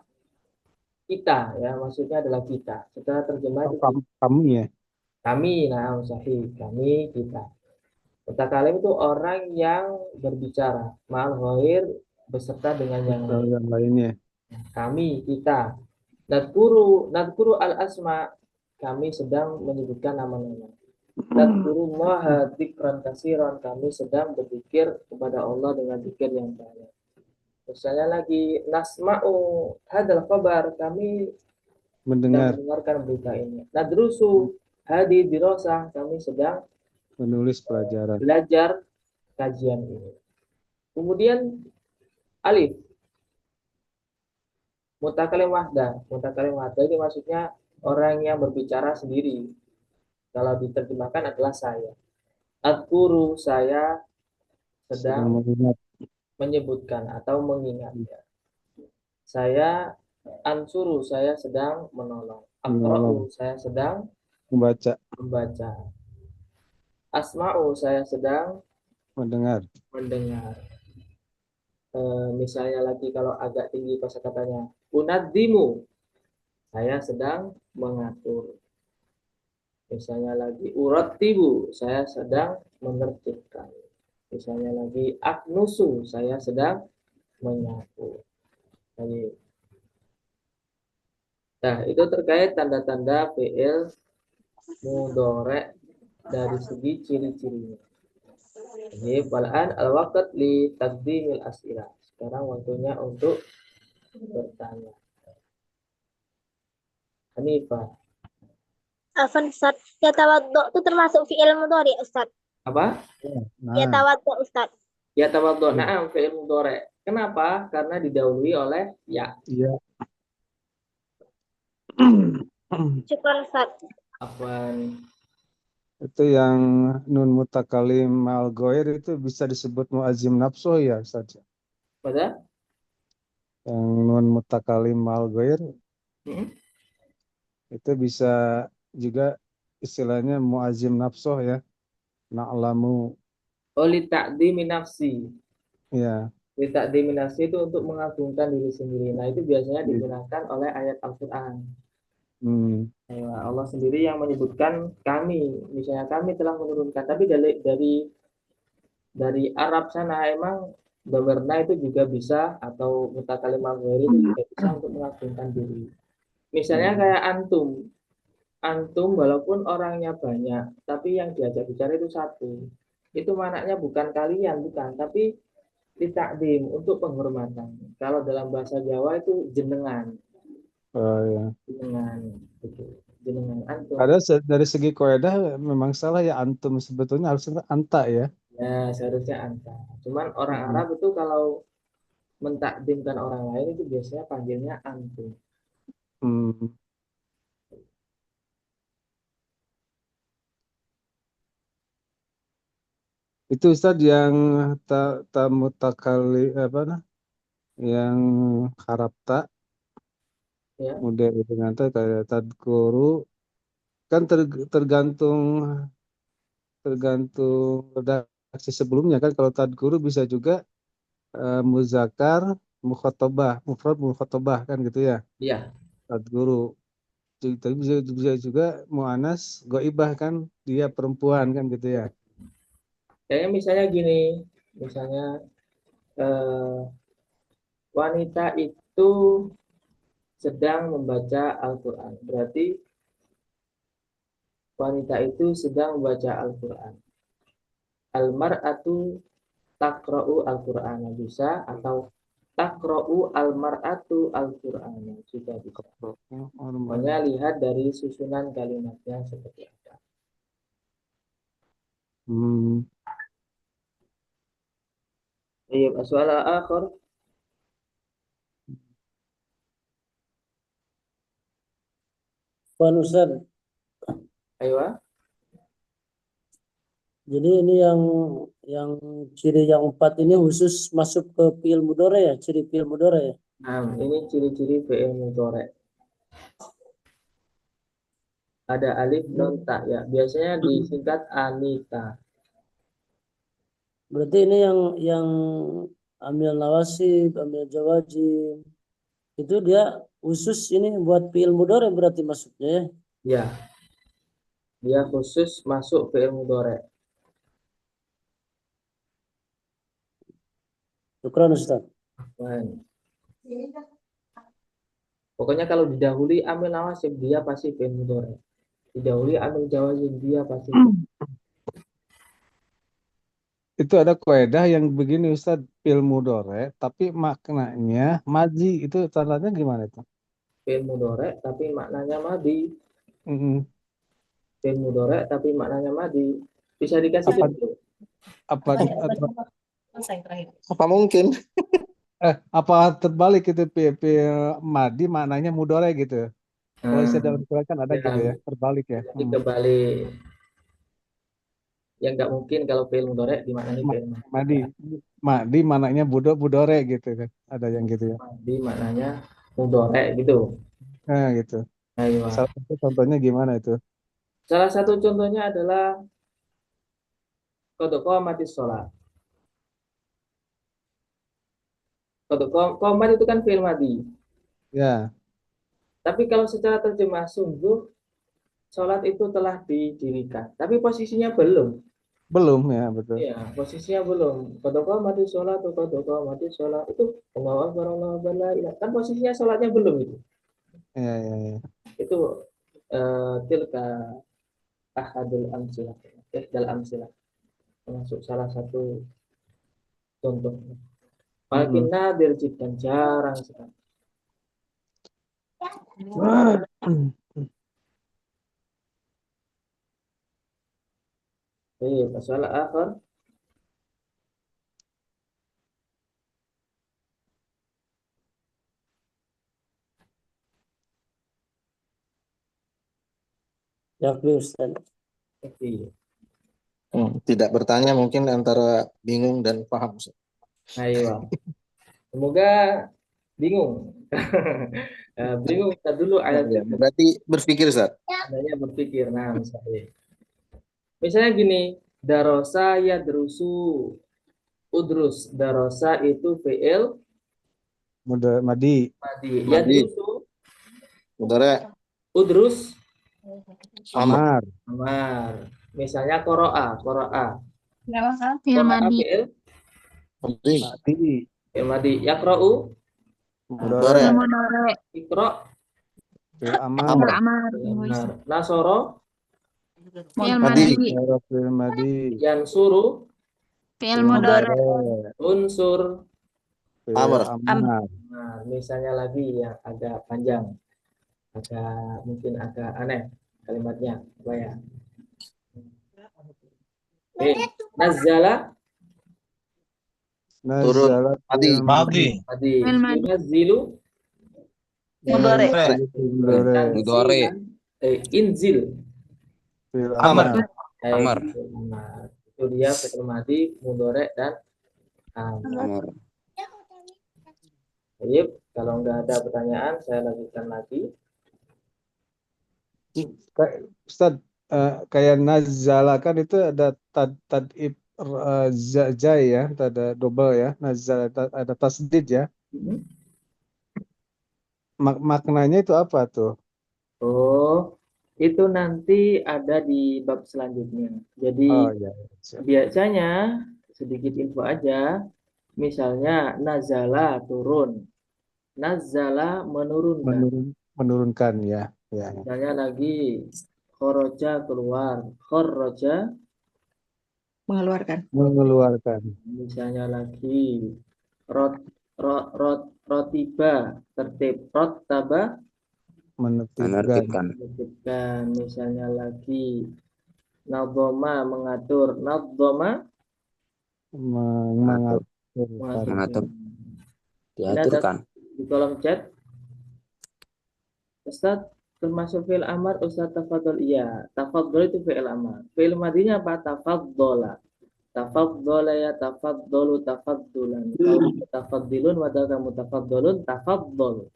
kita ya, maksudnya adalah kita. Setelah terjemah Kami ya. kami, nah sahih, kami, kita. Mutakalim itu orang yang berbicara, ma'al ghair beserta dengan yang lain. Yang lainnya. Kami, kita. Nadkuru al-asma, kami sedang menyebutkan nama-nama. Nadkurullaha dzikran katsiran, kami sedang berpikir kepada Allah dengan zikir yang banyak. Misalnya lagi nasma'u hadzal khabar, kami mendengarkan berita ini. Nadrusu hadi dirasah, kami sedang menulis pelajaran. Belajar kajian ini. Kemudian alif mutakalim wahdah. Mutakalim wahdah ini maksudnya orang yang berbicara sendiri. Kalau diterjemahkan adalah saya. Adkuru, saya sedang menyebutkan atau mengingat. Saya ansuru, saya sedang menolong. Aqra'u, saya sedang membaca. Asma'u, saya sedang mendengar. mendengar. Misalnya lagi kalau agak tinggi kosakatanya, unadzimu, saya sedang mengatur. Misalnya lagi urattibu, saya sedang menertibkan. Misalnya lagi aknusu, saya sedang menyapu. Jadi, nah, itu terkait tanda-tanda fi'il mudhari' dari segi ciri-cirinya. Jadi, wal'an al-waqt li taqdimil as'ilah. Sekarang waktunya untuk bertanya. Hanifah, Afan Ustaz. Yatawaddo itu termasuk fi'il mudhari Ustaz. apa? Nah, Yatawaddo Ustaz. Ya tawaddu. Na'am, fi'il mudhari'. Kenapa? Karena didahului oleh ya. iya. Syukran Ustaz. Afwan. Itu yang nun mutakalim mal goir itu bisa disebut muazim nafsu ya Ustaz. Pada? Yang nun mutakalim mal goir Hmm? itu bisa juga istilahnya muazim nafsu ya. Na'lamu Oli ta'dimi nafsi. ya. Li ta'dimi nafsi itu untuk mengagungkan diri sendiri. Nah, itu biasanya digunakan oleh ayat Al-Qur'an. Hmm. Allah sendiri yang menyebutkan kami, misalnya kami telah menurunkan, tapi dari Arab sana emang beberna itu juga bisa, atau mutakalimah ghairi itu juga bisa untuk mengagungkan diri. Misalnya kayak antum walaupun orangnya banyak, tapi yang diajak bicara itu satu. Itu maknanya bukan kalian, bukan, tapi ditakdim untuk penghormatan. Kalau dalam bahasa Jawa itu jenengan, Oh, ya. jenengan, gitu. Jenengan antum. Ada dari segi kaidah memang salah ya antum sebetulnya harusnya anta ya. Ya, seharusnya anta. Cuman orang Arab itu kalau mentakdimkan orang lain itu biasanya panggilnya antum. Hmm. Itu Ustaz yang mutakali apa nah? Yang harapta Ya, model dengan kayak tadkuru kan tergantung redaksi sebelumnya kan kalau tadkuru bisa juga muzakkar mukhatabah mufrad mukhatabah kan gitu ya iya. tadkuru tapi bisa juga muannas goibah kan dia perempuan kan gitu ya. Kayaknya misalnya gini, misalnya eh, wanita itu sedang membaca Al-Quran. Berarti wanita itu sedang membaca Al-Quran. Al-mar'atu taqra'u Al-Quran bisa, atau taqra'u al-mar'atu Al-Quran juga bisa. Pokoknya lihat dari susunan kalimatnya seperti apa. Iya, soal akhir. Afwan Ustaz. Ayo. Jadi ini yang ciri yang 4 ini khusus masuk ke fi'il mudhari ya, ciri fi'il mudhari ya. Nah, ini ciri-ciri fi'il mudhari'. Ada alif non ta ya. Biasanya disingkat Anita. Berarti ini yang amil nawasib, amil jawazim itu dia khusus ini buat fi'il mudhari berarti masuknya ya. Ya. Dia khusus masuk fi'il mudhari'. Syukran Ustaz. Baik. Pokoknya kalau didahului amil nawasib dia pasti fi'il mudhari'. Didahului amil jawazim dia pasti. Itu ada kaidah yang begini Ustaz fi'il mudhari tapi maknanya maji itu tandanya gimana itu? Fi'il mudhari' tapi maknanya madi. Mm-mm. Fi'il mudhari' tapi maknanya madi. Bisa dikasih apa Apa mungkin? apa terbalik itu fi'il madi maknanya mudhari gitu. Kalau saya dalam Quran kan ada gitu ya, terbalik ya. Jadi kebalik. Yang nggak mungkin kalau fi'il mudhari' dimaknani fi'il Madi maknanya budore gitu kan. Ada yang gitu ya. madi maknanya mudhari' gitu. Nah, gitu. Ayo. Salah satu contohnya gimana itu? Salah satu contohnya adalah qad qamatis shalah. Qomat itu kan fi'il madhi. Ya, Tapi kalau secara terjemah sungguh, sholat itu telah didirikan. Tapi posisinya belum. belum ya, betul. Iya, posisinya belum. Qad qamati sholat, qad qamati sholat. Itu Allahu Akbar, Allahu Akbar, la ilaha. Kan posisinya sholatnya belum itu. Ya, ya, ya. Itu tilka ahadul amsilah. Ihdal amsilah. Termasuk salah satu contoh. Makin nadir jiddan, jarang sekali. Masalah akhir. Yakni Ustaz. Iya. Tidak bertanya mungkin antara bingung dan paham. Ustaz. Ayo. Semoga bingung. Bingung kita dulu ayat Ya, berarti berpikir Ustaz. adanya berpikir. Nah, misalnya gini, darosa yadrusu udrus. Darosa itu fi'il Madi. madhi. Madhi. Yadrusu Saudara udrus Amar. amar. Misalnya qara'a. Fi'il Qara'a madhi. fi'il Madhi. Madi. fi'il madhi. Yaqra'u Mudhari'. Fi'il mudhari. iqra. Fi'il amar. Fi'il amar. Benar. Nasara Fi'il Madhi. madhi. Fi'il madi. yansuru Fi'il mudhari. unsur. Fi'il Amar. amar. Nah, misalnya lagi yang agak panjang, mungkin agak aneh kalimatnya, apa ya? Nazzala Nazalat Madi. fi'il Madi. tadi, Fi'il madhi. yunazzilu Mudhari. Mudhari. inzil. Fi'il Amar. Eh, Amar. Amar. Itu dia fi'il madhi, mudhari dan amar. Baik, kalau nggak ada pertanyaan, saya lanjutkan lagi. Ustaz, kayak nazala kan itu ada tadib jai ya, ada double ya. Nazala ada tasdid ya. Maknanya itu apa tuh? Oh, itu nanti ada di bab selanjutnya. Jadi Oh ya. biasanya sedikit info aja. Misalnya nazala turun, nazala menurunkan. Menurunkan ya. Ya. Misalnya lagi khoroja keluar, khoroja. Mengeluarkan. Mengeluarkan. Misalnya lagi rotiba tertib, rotaba Menertibkan. menetapkan. Misalnya lagi nadoma mengatur, nadoma Mengaturkan. Diaturkan. di kolom chat. Ustaz, termasuk fi'il amar, Ustaz tafadhol. Iya, tafadhol itu fi'il amar. Fi'il madhinya apa? Tafadhola. Tafadhola ya tafadholu tafadhulan. Kalau tafaddilun wadal kamu tafadholun tafadhol.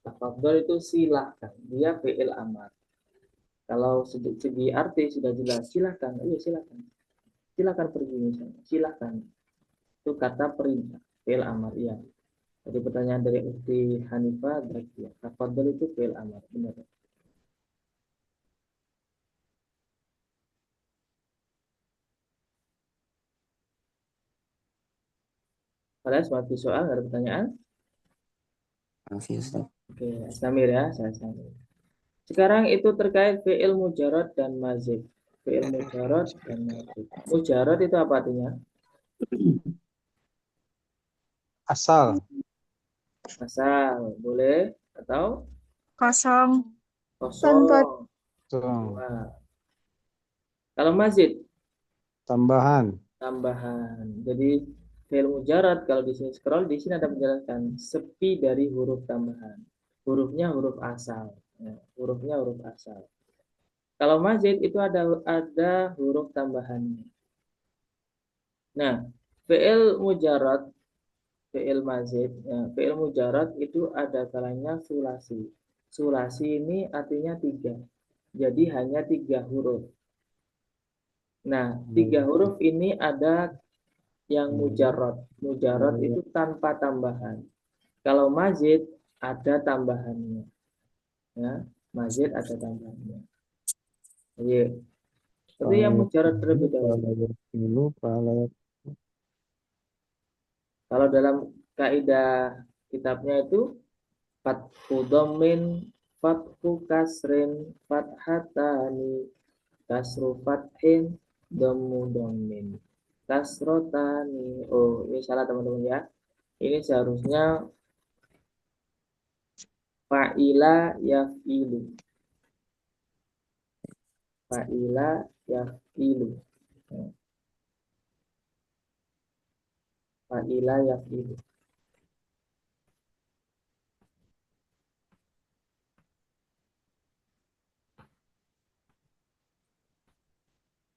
Tafadhol itu silakan. Dia fi'il amar. Kalau segi arti sudah jelas, silakan. Iya, silakan. Silakan pergi misalnya. Silakan. Itu kata perintah, fi'il amar. Iya. Jadi pertanyaan dari Ukti Hanifah berarti ya. Tafadhol itu fi'il amar. Benar. Kalian seperti soal, ada pertanyaan? Oke, Samir ya, saya Samir. Sekarang itu terkait fi'il mujarad dan mazid. Fi'il mujarad dan mazid. Mujarad itu apa artinya? Asal. Asal, boleh atau Kosong. kosong. Kosong. Nah. Kalau mazid, Tambahan. tambahan. Jadi fi'il mujarad kalau di sini scroll, di sini ada menjelaskan sepi dari huruf tambahan. Hurufnya huruf asal. Ya, hurufnya huruf asal. Kalau mazid itu ada huruf tambahannya. Nah, fi'il mujarad, fi'il mazid, ya, fi'il mujarad itu ada kalanya sulasi. Sulasi ini artinya 3. Jadi hanya 3 huruf. Nah, 3 huruf ini ada yang mujarad. Mujarad itu tanpa tambahan. Kalau mazid ada tambahannya. Ya, mazid ada tambahannya. Iya. Tapi yang mujarad terlebih dahulu. Kalau dalam kaidah kitabnya itu fathu dhammin, fathu kasrin, fathatani, kasru fathin, dhammu dhammin, kasrotani. Oh, ini salah teman-teman ya. Ini seharusnya fa'ila yaf'ilu. Fa'ila yaf'ilu. Fa'ila yaf'ilu.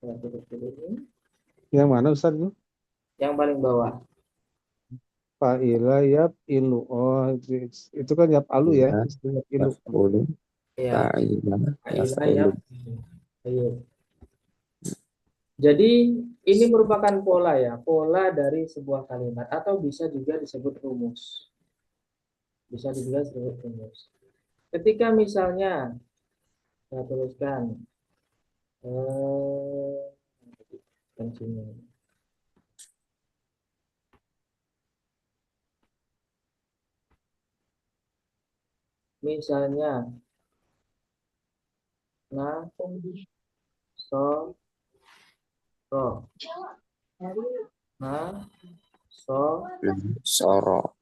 Ya, ini. Yang mana Ustaz? Yang paling bawah. Fa'ila yap ilu. Oh, itu kan yap alu ya. Yap ilu. Ya. Fa'ila Fa'ila yaf'ulu. yaf'ilu. Ayo. Jadi ini merupakan pola ya, pola dari sebuah kalimat atau bisa juga disebut rumus. Bisa juga disebut rumus. Ketika misalnya saya tuliskan sini. Misalnya na so ro. Na so Soro.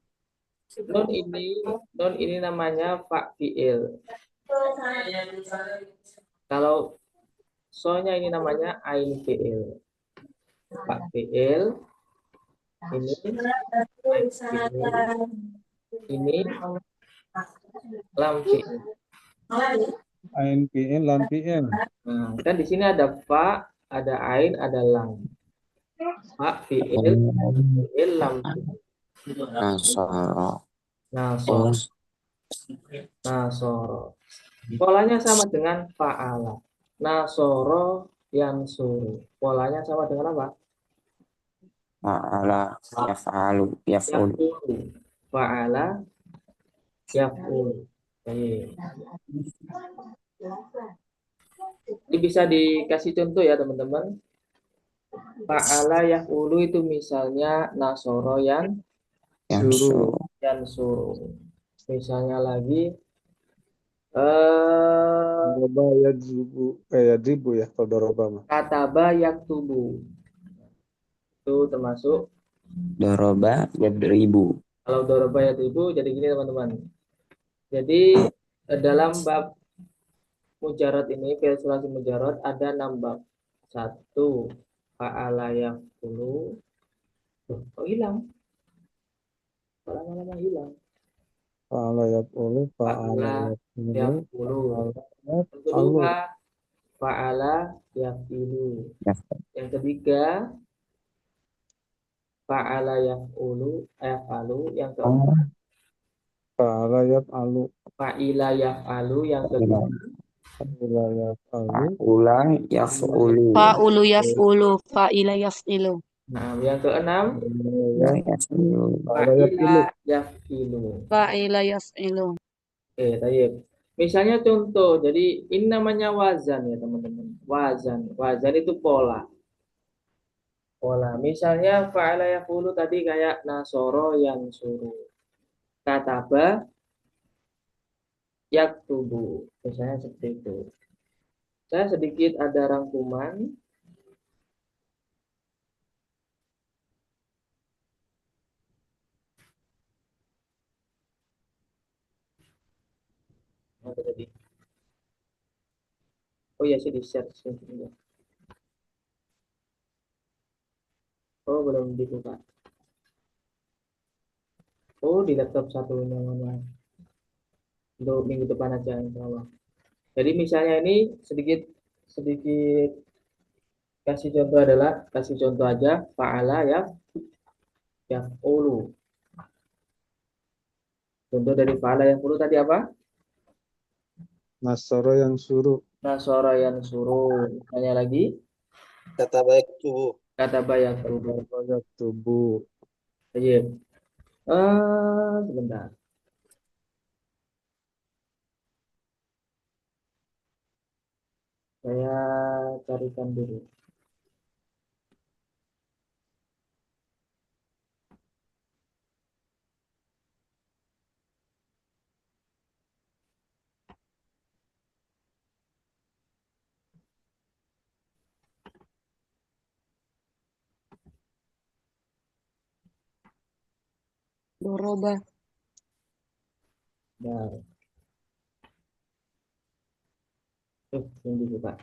non ini namanya fa'il. Kalau so-nya ini namanya ain fi'il. Fa'il ini ain fi'il. Ini lam fi'il. Ain fi'il, lam fi'il. Nah, kan di sini ada fa, ada ain, ada lam. Fa fi'il, fi'il, lam fi'il. Nasoro. Nasoro. Nasoro. Polanya sama dengan fa'ala. Nasoro yang suruh. Polanya sama dengan apa? Fa'ala yaf'alu. Yaf'ulu. Fa'ala yaf'ulu. Ini bisa dikasih contoh ya teman-teman. Fa'ala yaf'ulu itu misalnya nasoro yang suruh. Yang suruh. Misalnya lagi Doroba yadribu ya kalau doroba mah. kataba yaktubu. Itu termasuk Doroba yadribu. kalau doroba yadribu jadi gini teman-teman. Jadi dalam bab mujarad ini, fi'il sulasi mujarad ada 6 bab. 1 fa'ala yaf'ulu. Kok hilang? Lama-lama hilang. Fa'ala yaf'ulu, fa'ala yaf'ulu. Kedua fa'ala yaf'ilu. Yang ketiga fa'ala yaf'ulu, yaf'alu. Yang keempat fa'ala yaf'alu. fa'ila yaf'alu. Yang kelima fa'ila yaf'alu. Fa'ula yaf'ulu. Fa'ulu yaf'ulu, fa'ila yaf'ilu. Nah, yang keenam Fa'ila yaf'ilu. Fa'ila yaf'ilu. Oke, tayyib. Misalnya contoh, jadi ini namanya wazan ya teman-teman. Wazan itu pola. Pola. Misalnya fa'ala yaf'ulu tadi kayak nasoro yang suruh. Kataba yaktubu. Misalnya seperti itu. Saya sedikit ada rangkuman. Oh ya, sih di-share. Oh, belum dibuka. Oh, di laptop satunya mana? Untuk minggu depan aja insya Allah. Jadi misalnya ini sedikit kasih contoh aja fa'ala yaf'ulu. Contoh dari fa'ala yaf'ulu tadi apa? Nasoro yang suruh. Nasoro yang suruh. Misalnya lagi Kata baik tubuh. kata bayak tubuh. Tubuh. Iya. Sebentar. Saya carikan dulu. Doroba. Nah, ini juga.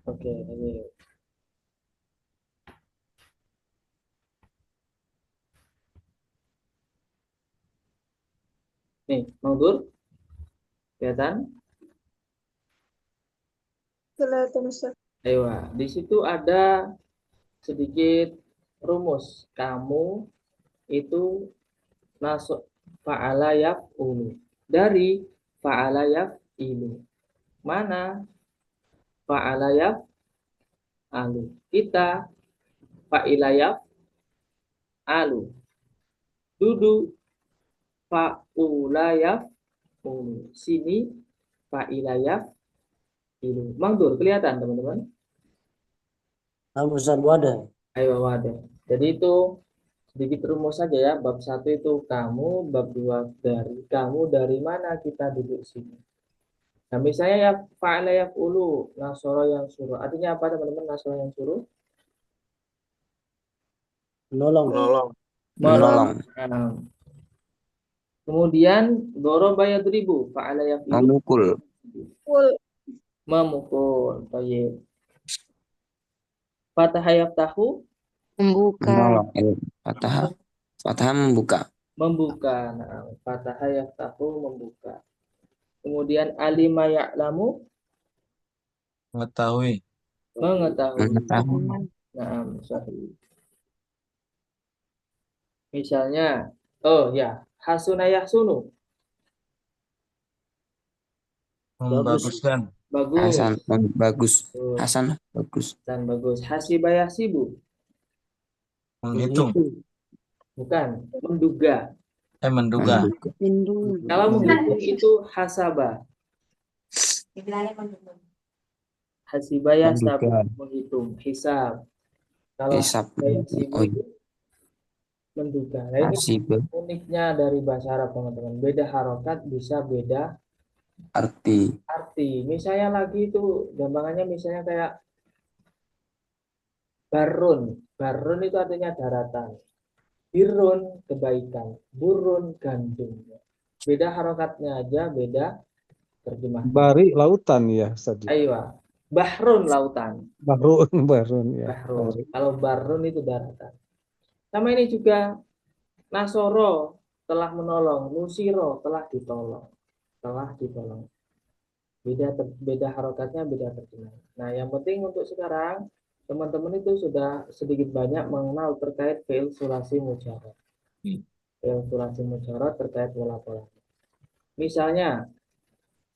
Oke, ini. Nih, Mangdur. Kelihatan? Kelihatan Ustaz. Ayo, di situ ada sedikit rumus. Kamu itu masuk fa'ala yaf'ulu. Dari fa'ala yaf'ilu. Mana fa'ala yaf'alu? Kita fa'ila yaf'alu. Duduk fa'ula yaf'ulu. Sini fa'ila yaf'ilu. Mangdur, kelihatan teman-teman? Ustaz wadah. Ayo, wadah. Jadi itu sedikit rumus saja ya. Bab 1 itu kamu, bab 2 dari. Kamu dari mana kita duduk sini. Nah, misalnya ya fa'ala yaf'ulu, nasoro yang suruh. Artinya apa teman-teman nasoro yang suruh? Menolong. Menolong. Nah, kemudian doroba yadribu, fa'ala yaf'ilu. Memukul. Memukul. Baik. Fataha yaftahu. Membuka. Menolong. Fathah. Fathah membuka. Membuka. Nah, fataha yaftahu membuka. Kemudian alima ya'lamu. Mengetahui. Mengetahui. Mengetahui. Nah, misalnya, oh ya, hasuna yahsunu. Membaguskan. Bagus. Hasan bagus. Hasan bagus. Dan bagus. Hasiba yahsibu. Menghitung. Bukan, menduga. Menduga. Lindung. Kalau menghitung itu hasaba. Hasiba yahsabu, Menduga. menghitung, hisab. Kalau Hisab. yahsibu Oh, itu menduga. Nah, ini hasib. uniknya dari bahasa Arab teman-teman. Beda harokat bisa beda Arti. arti. Misalnya lagi itu gampangannya misalnya kayak barun. Barun itu artinya daratan. Birun kebaikan. Burun gandum. Beda harokatnya aja, beda terjemahnya. Bari lautan ya tadi. Ayo, bahrun lautan. Barun ya. Bahrun. Bari. Kalau barun itu daratan. Sama ini juga nasoro telah menolong, nusiro telah ditolong. Telah ditolong. Beda harokatnya, beda terjemahnya. Nah, yang penting untuk sekarang teman-teman itu sudah sedikit banyak mengenal terkait fi'il sulasi mujarad. Fi'il sulasi mujarad terkait pola-pola. Misalnya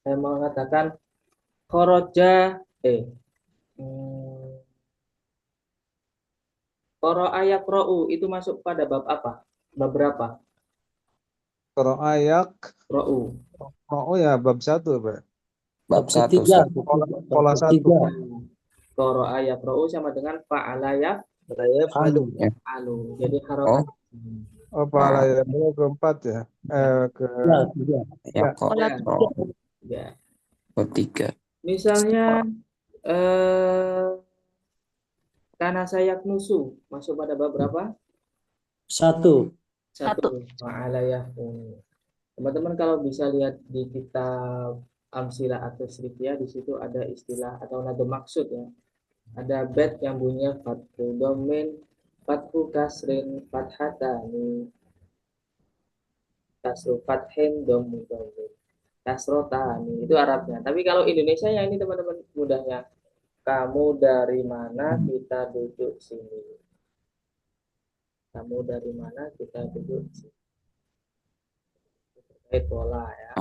saya mengatakan khoroja qoro ayat ro'u itu masuk pada bab apa? Bab berapa? Kalau ayak, Ro'u. oh ya bab 1 Pak. Bab 1. Pola 1. Qoro ayat ro'u sama dengan fa'ala Alu. alu. Jadi harokat. Oh pahala ya. Keempat ya. Ke Ya kok. Ya. Ketiga. Misalnya karena saya nusu masuk pada bab berapa? 1. Fa'ala yaf'ulu. Teman-teman kalau bisa lihat di kitab Amsilah atau Srifiyah, di situ ada istilah atau nada maksud ya. Ada bait yang bunyinya fathu domin, fathu kasrin, fathatani, kasru fathin, domu domin, kasrotani. Itu Arabnya. Tapi kalau Indonesia ya ini teman-teman mudahnya. Kamu dari mana, kita duduk sini. Kamu dari mana, kita duduk sini. Terkait pola ya.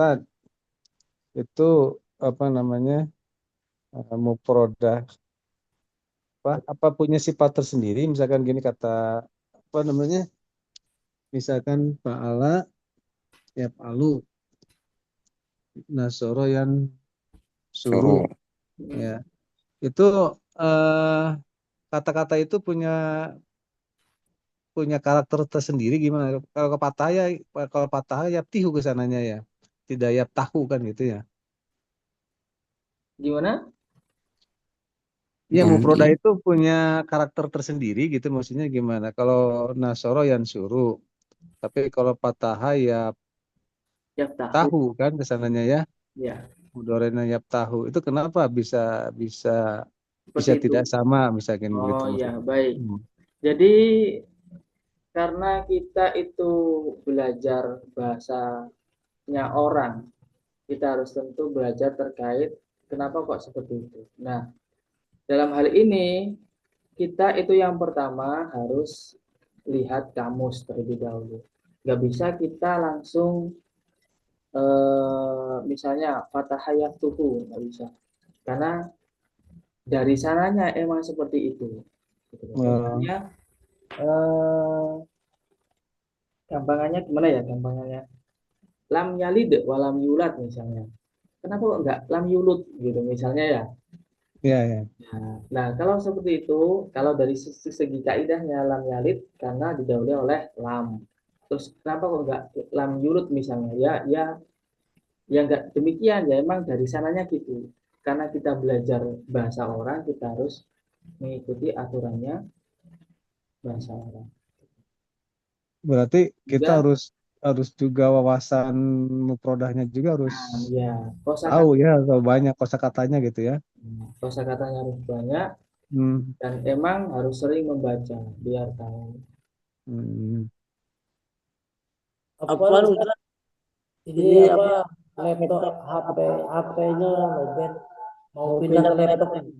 Ustaz, itu apa namanya mufrodah apa punya sifat tersendiri? Misalkan gini kata apa namanya? Misalkan fa'ala yaf'alu, nasoro yang suruh, Suruh. ya. Itu kata-kata itu punya karakter tersendiri gimana? Kalau patah ya tihu ke sananya ya. Tidak ya tahu kan gitu ya. Gimana? Ya, mufrodah Ganti. itu punya karakter tersendiri gitu maksudnya gimana? Kalau nasoro yang suruh, tapi kalau pataha ya Ya tahu. tahu kan kesananya ya. Ya, Mudorena ya tahu. Itu kenapa bisa bisa bisa seperti itu. tidak sama misalkan begitu Oh ya, maksudnya. baik. Jadi karena kita itu belajar bahasanya orang, kita harus tentu belajar terkait kenapa kok seperti itu. Nah, dalam hal ini kita itu yang pertama harus lihat kamus terlebih dahulu. Nggak bisa kita langsung misalnya fatahayat tuhu, nggak bisa. Karena dari sananya emang seperti itu. Misalnya gampangannya gimana ya gampangannya? Lam yalid walam yulad misalnya. Kenapa kok enggak lam yulut gitu misalnya ya? Iya, ya. Nah, kalau seperti itu, kalau dari segi kaidahnya lam yalid karena didahului oleh lam. Terus kenapa kok enggak lam yulut misalnya? Ya enggak demikian ya emang dari sananya gitu. Karena kita belajar bahasa orang, kita harus mengikuti aturannya bahasa orang. Berarti kita Juga, harus juga wawasan mufrodahnya juga harus ya tahu kosakata, ya, tahu banyak kosakatanya gitu ya. kosakatanya harus banyak Hmm. dan emang harus sering membaca biar tahu. Hmm. Apaan Ustaz? Ini apa laptop HP-nya lobet mau pindah ke laptop ini.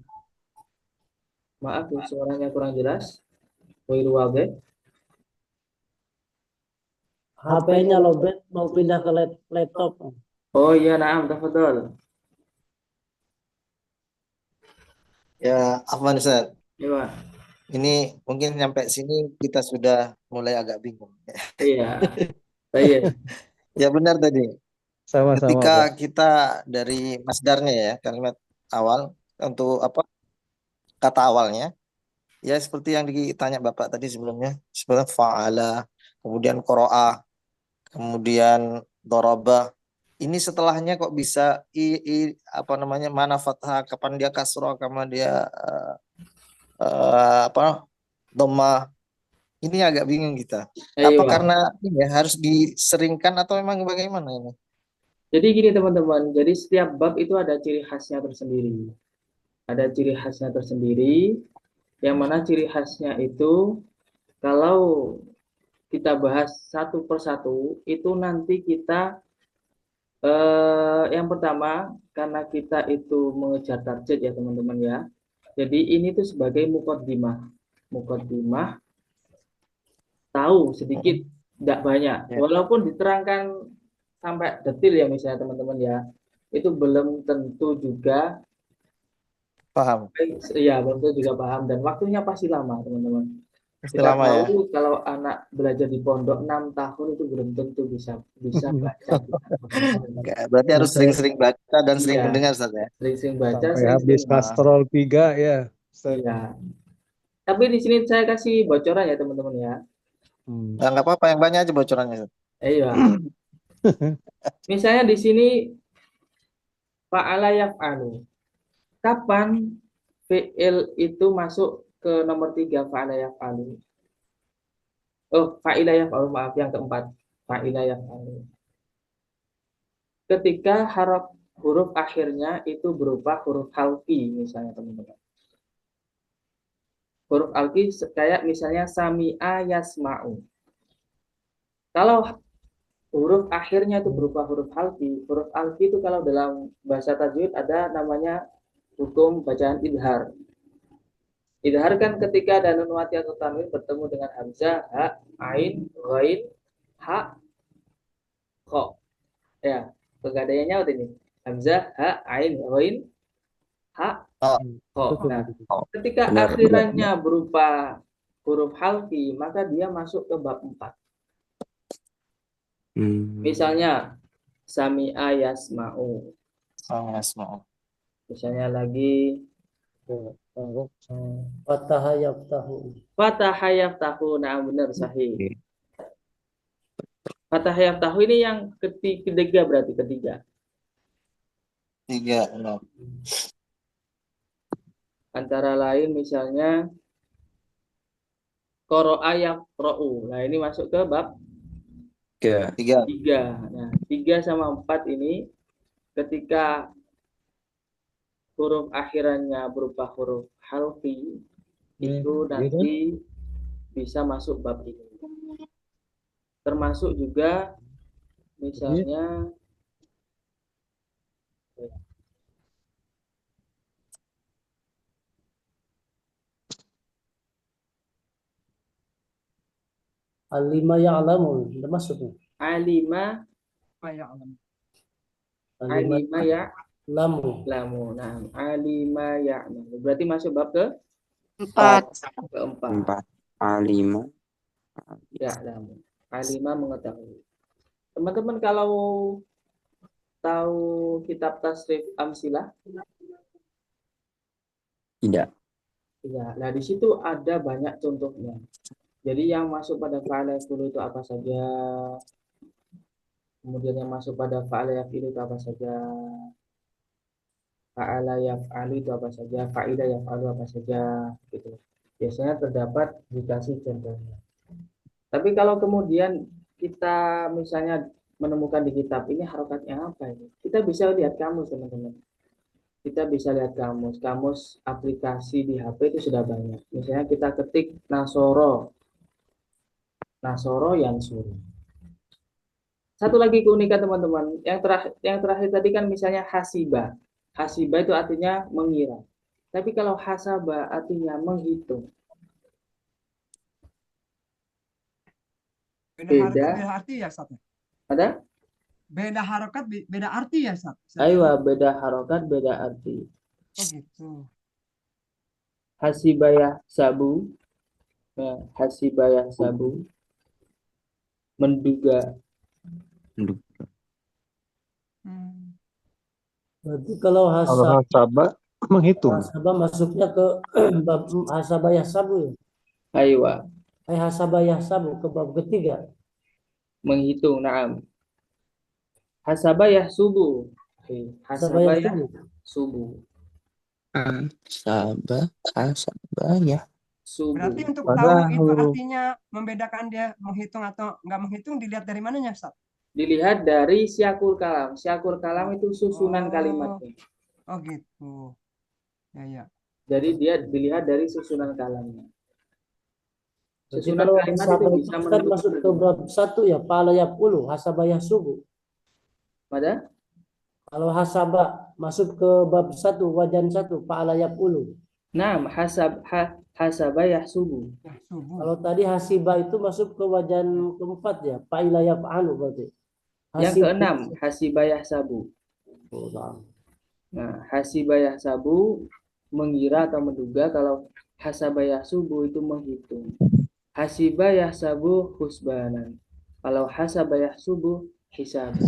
Maaf ya suaranya kurang jelas. Wiru wabe. HP-nya lobet mau pindah ke laptop. Oh iya, naam, tafadhol. Ya, Afwan Ustaz. Iya, Ini mungkin sampai sini kita sudah mulai agak bingung. iya. Baik. Ya benar tadi. Sama-sama, Ketika Pak. kita dari masdarnya ya, kalimat awal untuk apa kata awalnya, ya seperti yang ditanya Bapak tadi sebelumnya, sebenarnya fa'ala, kemudian qara'a, kemudian daraba. Ini setelahnya kok bisa apa namanya mana fathah, kapan dia kasroh, kapan dia apa dhamma. Ini agak bingung kita. Apa Ayo. karena ini ya, harus diseringkan atau memang bagaimana ini? Jadi gini teman-teman, jadi setiap bab itu ada ciri khasnya tersendiri. Ada ciri khasnya tersendiri, yang mana ciri khasnya itu kalau kita bahas satu persatu, itu nanti kita yang pertama karena kita itu mengejar target ya teman-teman ya. Jadi ini tuh sebagai mukaddimah. Mukaddimah tahu sedikit, tidak banyak. Walaupun diterangkan sampai detil ya misalnya teman-teman ya, itu belum tentu juga Paham. ya belum tentu juga paham dan waktunya pasti lama teman-teman. Pasti Kita lama ya. tahu kalau anak belajar di pondok 6 tahun itu belum tentu bisa baca. Berarti harus sering-sering baca dan sering Iya, mendengar Ustaz ya. sering baca, Sampai sering habis kastrol 3 ya. Iya. Tapi di sini saya kasih bocoran ya teman-teman ya. Nggak apa-apa, yang banyak aja bocorannya. Iya. Misalnya di sini fa'ala yaf'alu. Kapan fi'il itu masuk ke nomor 3 fa'ala yaf'alu? Oh, fa'ila yaf'alu, maaf yang keempat. Fa'ila yaf'alu. Ketika huruf akhirnya itu berupa huruf halqi misalnya teman-teman. Huruf halqi kayak misalnya sami'a yasma'u. Kalau huruf akhirnya itu berupa huruf halqi. Huruf halqi itu kalau dalam bahasa tajwid ada namanya hukum bacaan idhar. Idhar kan ketika ada nun mati atau tanwin bertemu dengan hamzah, ha, ain, ghain, ha, kha. Ya. Pegadaiannya apa ini? Hamzah, ha, ain, ghain, ha, Oh, ho. Nah, Oh, ketika benar, akhirannya berupa huruf halfi, maka dia masuk ke bab 4. Misalnya sami'a yasma'u. Asma. Misalnya lagi Fataha yaftahu. Fataha yaftahu. Nah, benar sahih. Oke. Fataha yaftahu ini yang ketiga berarti ketiga. 3, benar. Antara lain misalnya qara'a yaqra'u. Nah, ini masuk ke bab 3. 3. Nah, 3 sama 4 ini ketika huruf akhirannya berupa huruf halfi itu nanti bisa masuk bab ini. Termasuk juga misalnya Alima ya'lamun. Udah masuk nih. alima Alima ya lamu. lamu. Nah, alima ya. Berarti masuk bab ke 4. keempat. 4. A5. Ya, lamu. Alima mengetahui. Teman-teman kalau tahu kitab tasrif amsilah? Tidak. Ya, nah di situ ada banyak contohnya. Jadi yang masuk pada fa'ala yaf'ulu itu apa saja? Kemudian yang masuk pada fa'ala yaf'ilu itu apa saja? Fa'ala yaf'alu itu apa saja? Fa'ila yaf'alu apa saja? Gitu. Biasanya terdapat dikasih contohnya. Tapi kalau kemudian kita misalnya menemukan di kitab ini harokatnya apa ini? Kita bisa lihat kamus, teman-teman. Kita bisa lihat kamus aplikasi di HP itu sudah banyak. Misalnya kita ketik Nasoro yang suruh. Satu lagi keunikan teman-teman, yang terakhir tadi kan misalnya hasiba. Hasiba itu artinya mengira. Tapi kalau hasaba artinya menghitung. Beda arti ya, Ustaz? Ada? Beda harokat, beda arti ya, Ustaz? Ayo, beda harokat, beda arti. Oh gitu. Hasibayah sabu. Ya, hasibayah sabu. Menduga. Berarti kalau Kalau hasaba menghitung. hasaba masuknya ke bab hasaba yahsabu ya. Aywa. Hasaba yahsabu ke bab ketiga. Menghitung, na'am. Hasaba yahsubu. Hasaba yahsubu. Hasaba ya. Subuh. Berarti untuk tahu itu artinya membedakan dia menghitung atau nggak menghitung dilihat dari mananya, Ustaz? Dilihat dari syakul kalam. Syakul kalam itu susunan kalimatnya. Oh gitu. Ya. Jadi dia dilihat dari susunan kalamnya. Susunan kalau kalimat itu bisa masuk ke bab 1 ya, fa'ala yaf'ulu, hasaba yahsubu. Pada? Kalau hasaba masuk ke bab 1, wajan 1, fa'ala yaf'ulu. Nah, hasaba yahsubu. Kalau tadi hasiba itu masuk ke wajan keempat ya, fa'ila yaf'alu berarti. Yang keenam, hasiba yahsabu. Nah, hasiba yahsabu mengira atau menduga. Kalau hasaba yahsubu itu menghitung. Hasiba yahsabu husbanan. Kalau hasaba yahsubu hisab.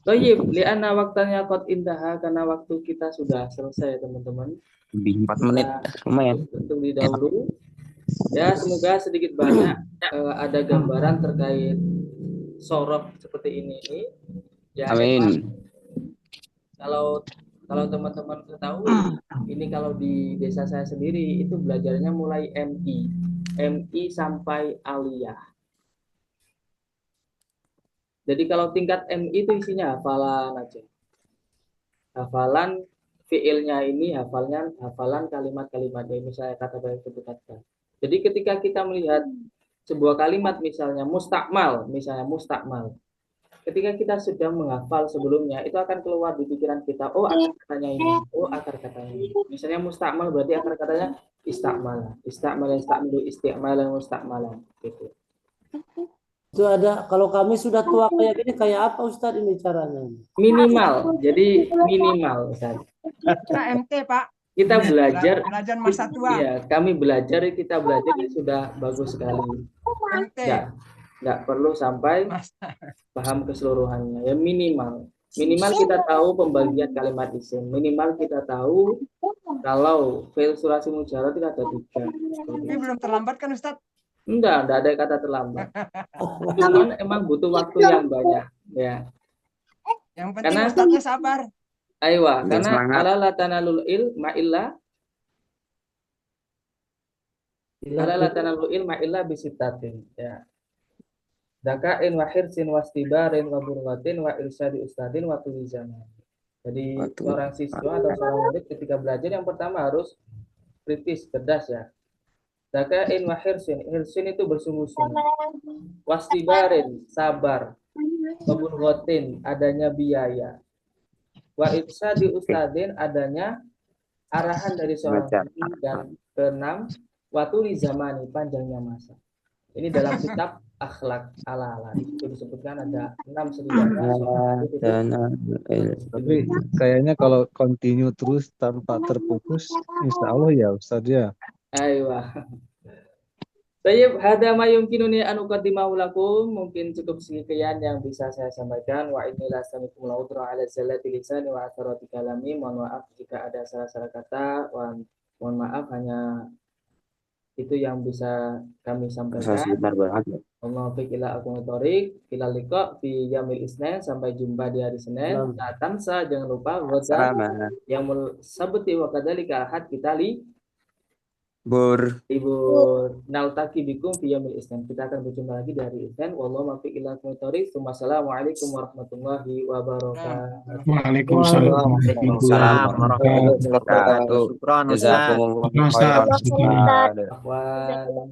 Baik, li'anna waktanya qad intaha, karena waktu kita sudah selesai teman-teman. Lebih 4 menit, lumayan. Untuk didahulu. Ya, semoga sedikit banyak ada gambaran terkait sorof seperti ini. Ya, Amin. Kalau teman-teman ketahui, ini kalau di desa saya sendiri itu belajarnya mulai MI sampai aliyah. Jadi kalau tingkat MI itu isinya hafalan aja. Hafalan fiilnya ini, hafalan kalimat-kalimatnya, misalnya kata-kata yang disebutkan. Jadi ketika kita melihat sebuah kalimat misalnya mustakmal. Ketika kita sudah menghafal sebelumnya, itu akan keluar di pikiran kita, oh akar katanya ini, oh akar katanya ini. Misalnya mustakmal berarti akar katanya istakmalan, istakmalan, istakmalan, istakmalan, mustakmalan gitu. Itu ada, kalau kami sudah tua kayak gini, kayak apa Ustadz ini caranya? Minimal, jadi minimal Ustaz. Kita MT Pak. Kita belajar, Belajar masa tua. iya, kami belajar, kita belajar ini sudah bagus sekali. MT. Nggak perlu sampai paham keseluruhannya. Ya minimal kita tahu pembagian kalimat isim. Minimal kita tahu kalau fi'il sulasi mujarad itu ada 3. Ini belum terlambat kan Ustadz? Enggak ada kata terlambat. Cuman emang butuh waktu yang banyak, ya. Yang penting Ustadznya sabar. Aywa, Dan karena semangat. ala la tanalul ilma illa bisitatin, ya. Dakain wa hirsin wa istibarin wa burwatin wa irsyadi ustadin wa tulizaman. Jadi seorang siswa atau seorang murid ketika belajar yang pertama harus kritis, cerdas ya. Dakain wa hirsin itu bersungguh-sungguh. Wastibarin, sabar. Wa burwatin, adanya biaya. Wa irsyadi ustadin, adanya arahan dari seorang guru. Dan keenam, waktu di zamani, panjangnya masa. Ini dalam kitab akhlak ala-ala. Itu disebutkan ada 6 sedikit. Tapi kayaknya kalau continue terus tanpa terputus, insya Allah ya Ustadz ya. Aywa. Baik, hada ma yumkinuni an uqaddimahu lakum. Mungkin cukup sekian yang bisa saya sampaikan. Wa inni la astamikum la udra ala zallati lisani wa atharati kalami. Mohon maaf jika ada salah-salah kata. Mohon maaf, hanya itu yang bisa kami sampaikan. Sebentar banget. Allah ila akum thorik ila liqa fi yamil isnin, sampai jumpa di hari Senin. Nah, tansa jangan lupa Sama. yang sabti wa kadzalika ahad kita Libur. Naltaki bikum fi yamil isnin. Kita akan berjumpa lagi di hari Isnin. Wallahu muwaffiq ila aqwamit thoriq. Wassalamualaikum warahmatullahi wabarakatuh. Waalaikumsalam. Assalamualaikum warahmatullahi wabarakatuh. Jazakumullah khairan. Akhwan.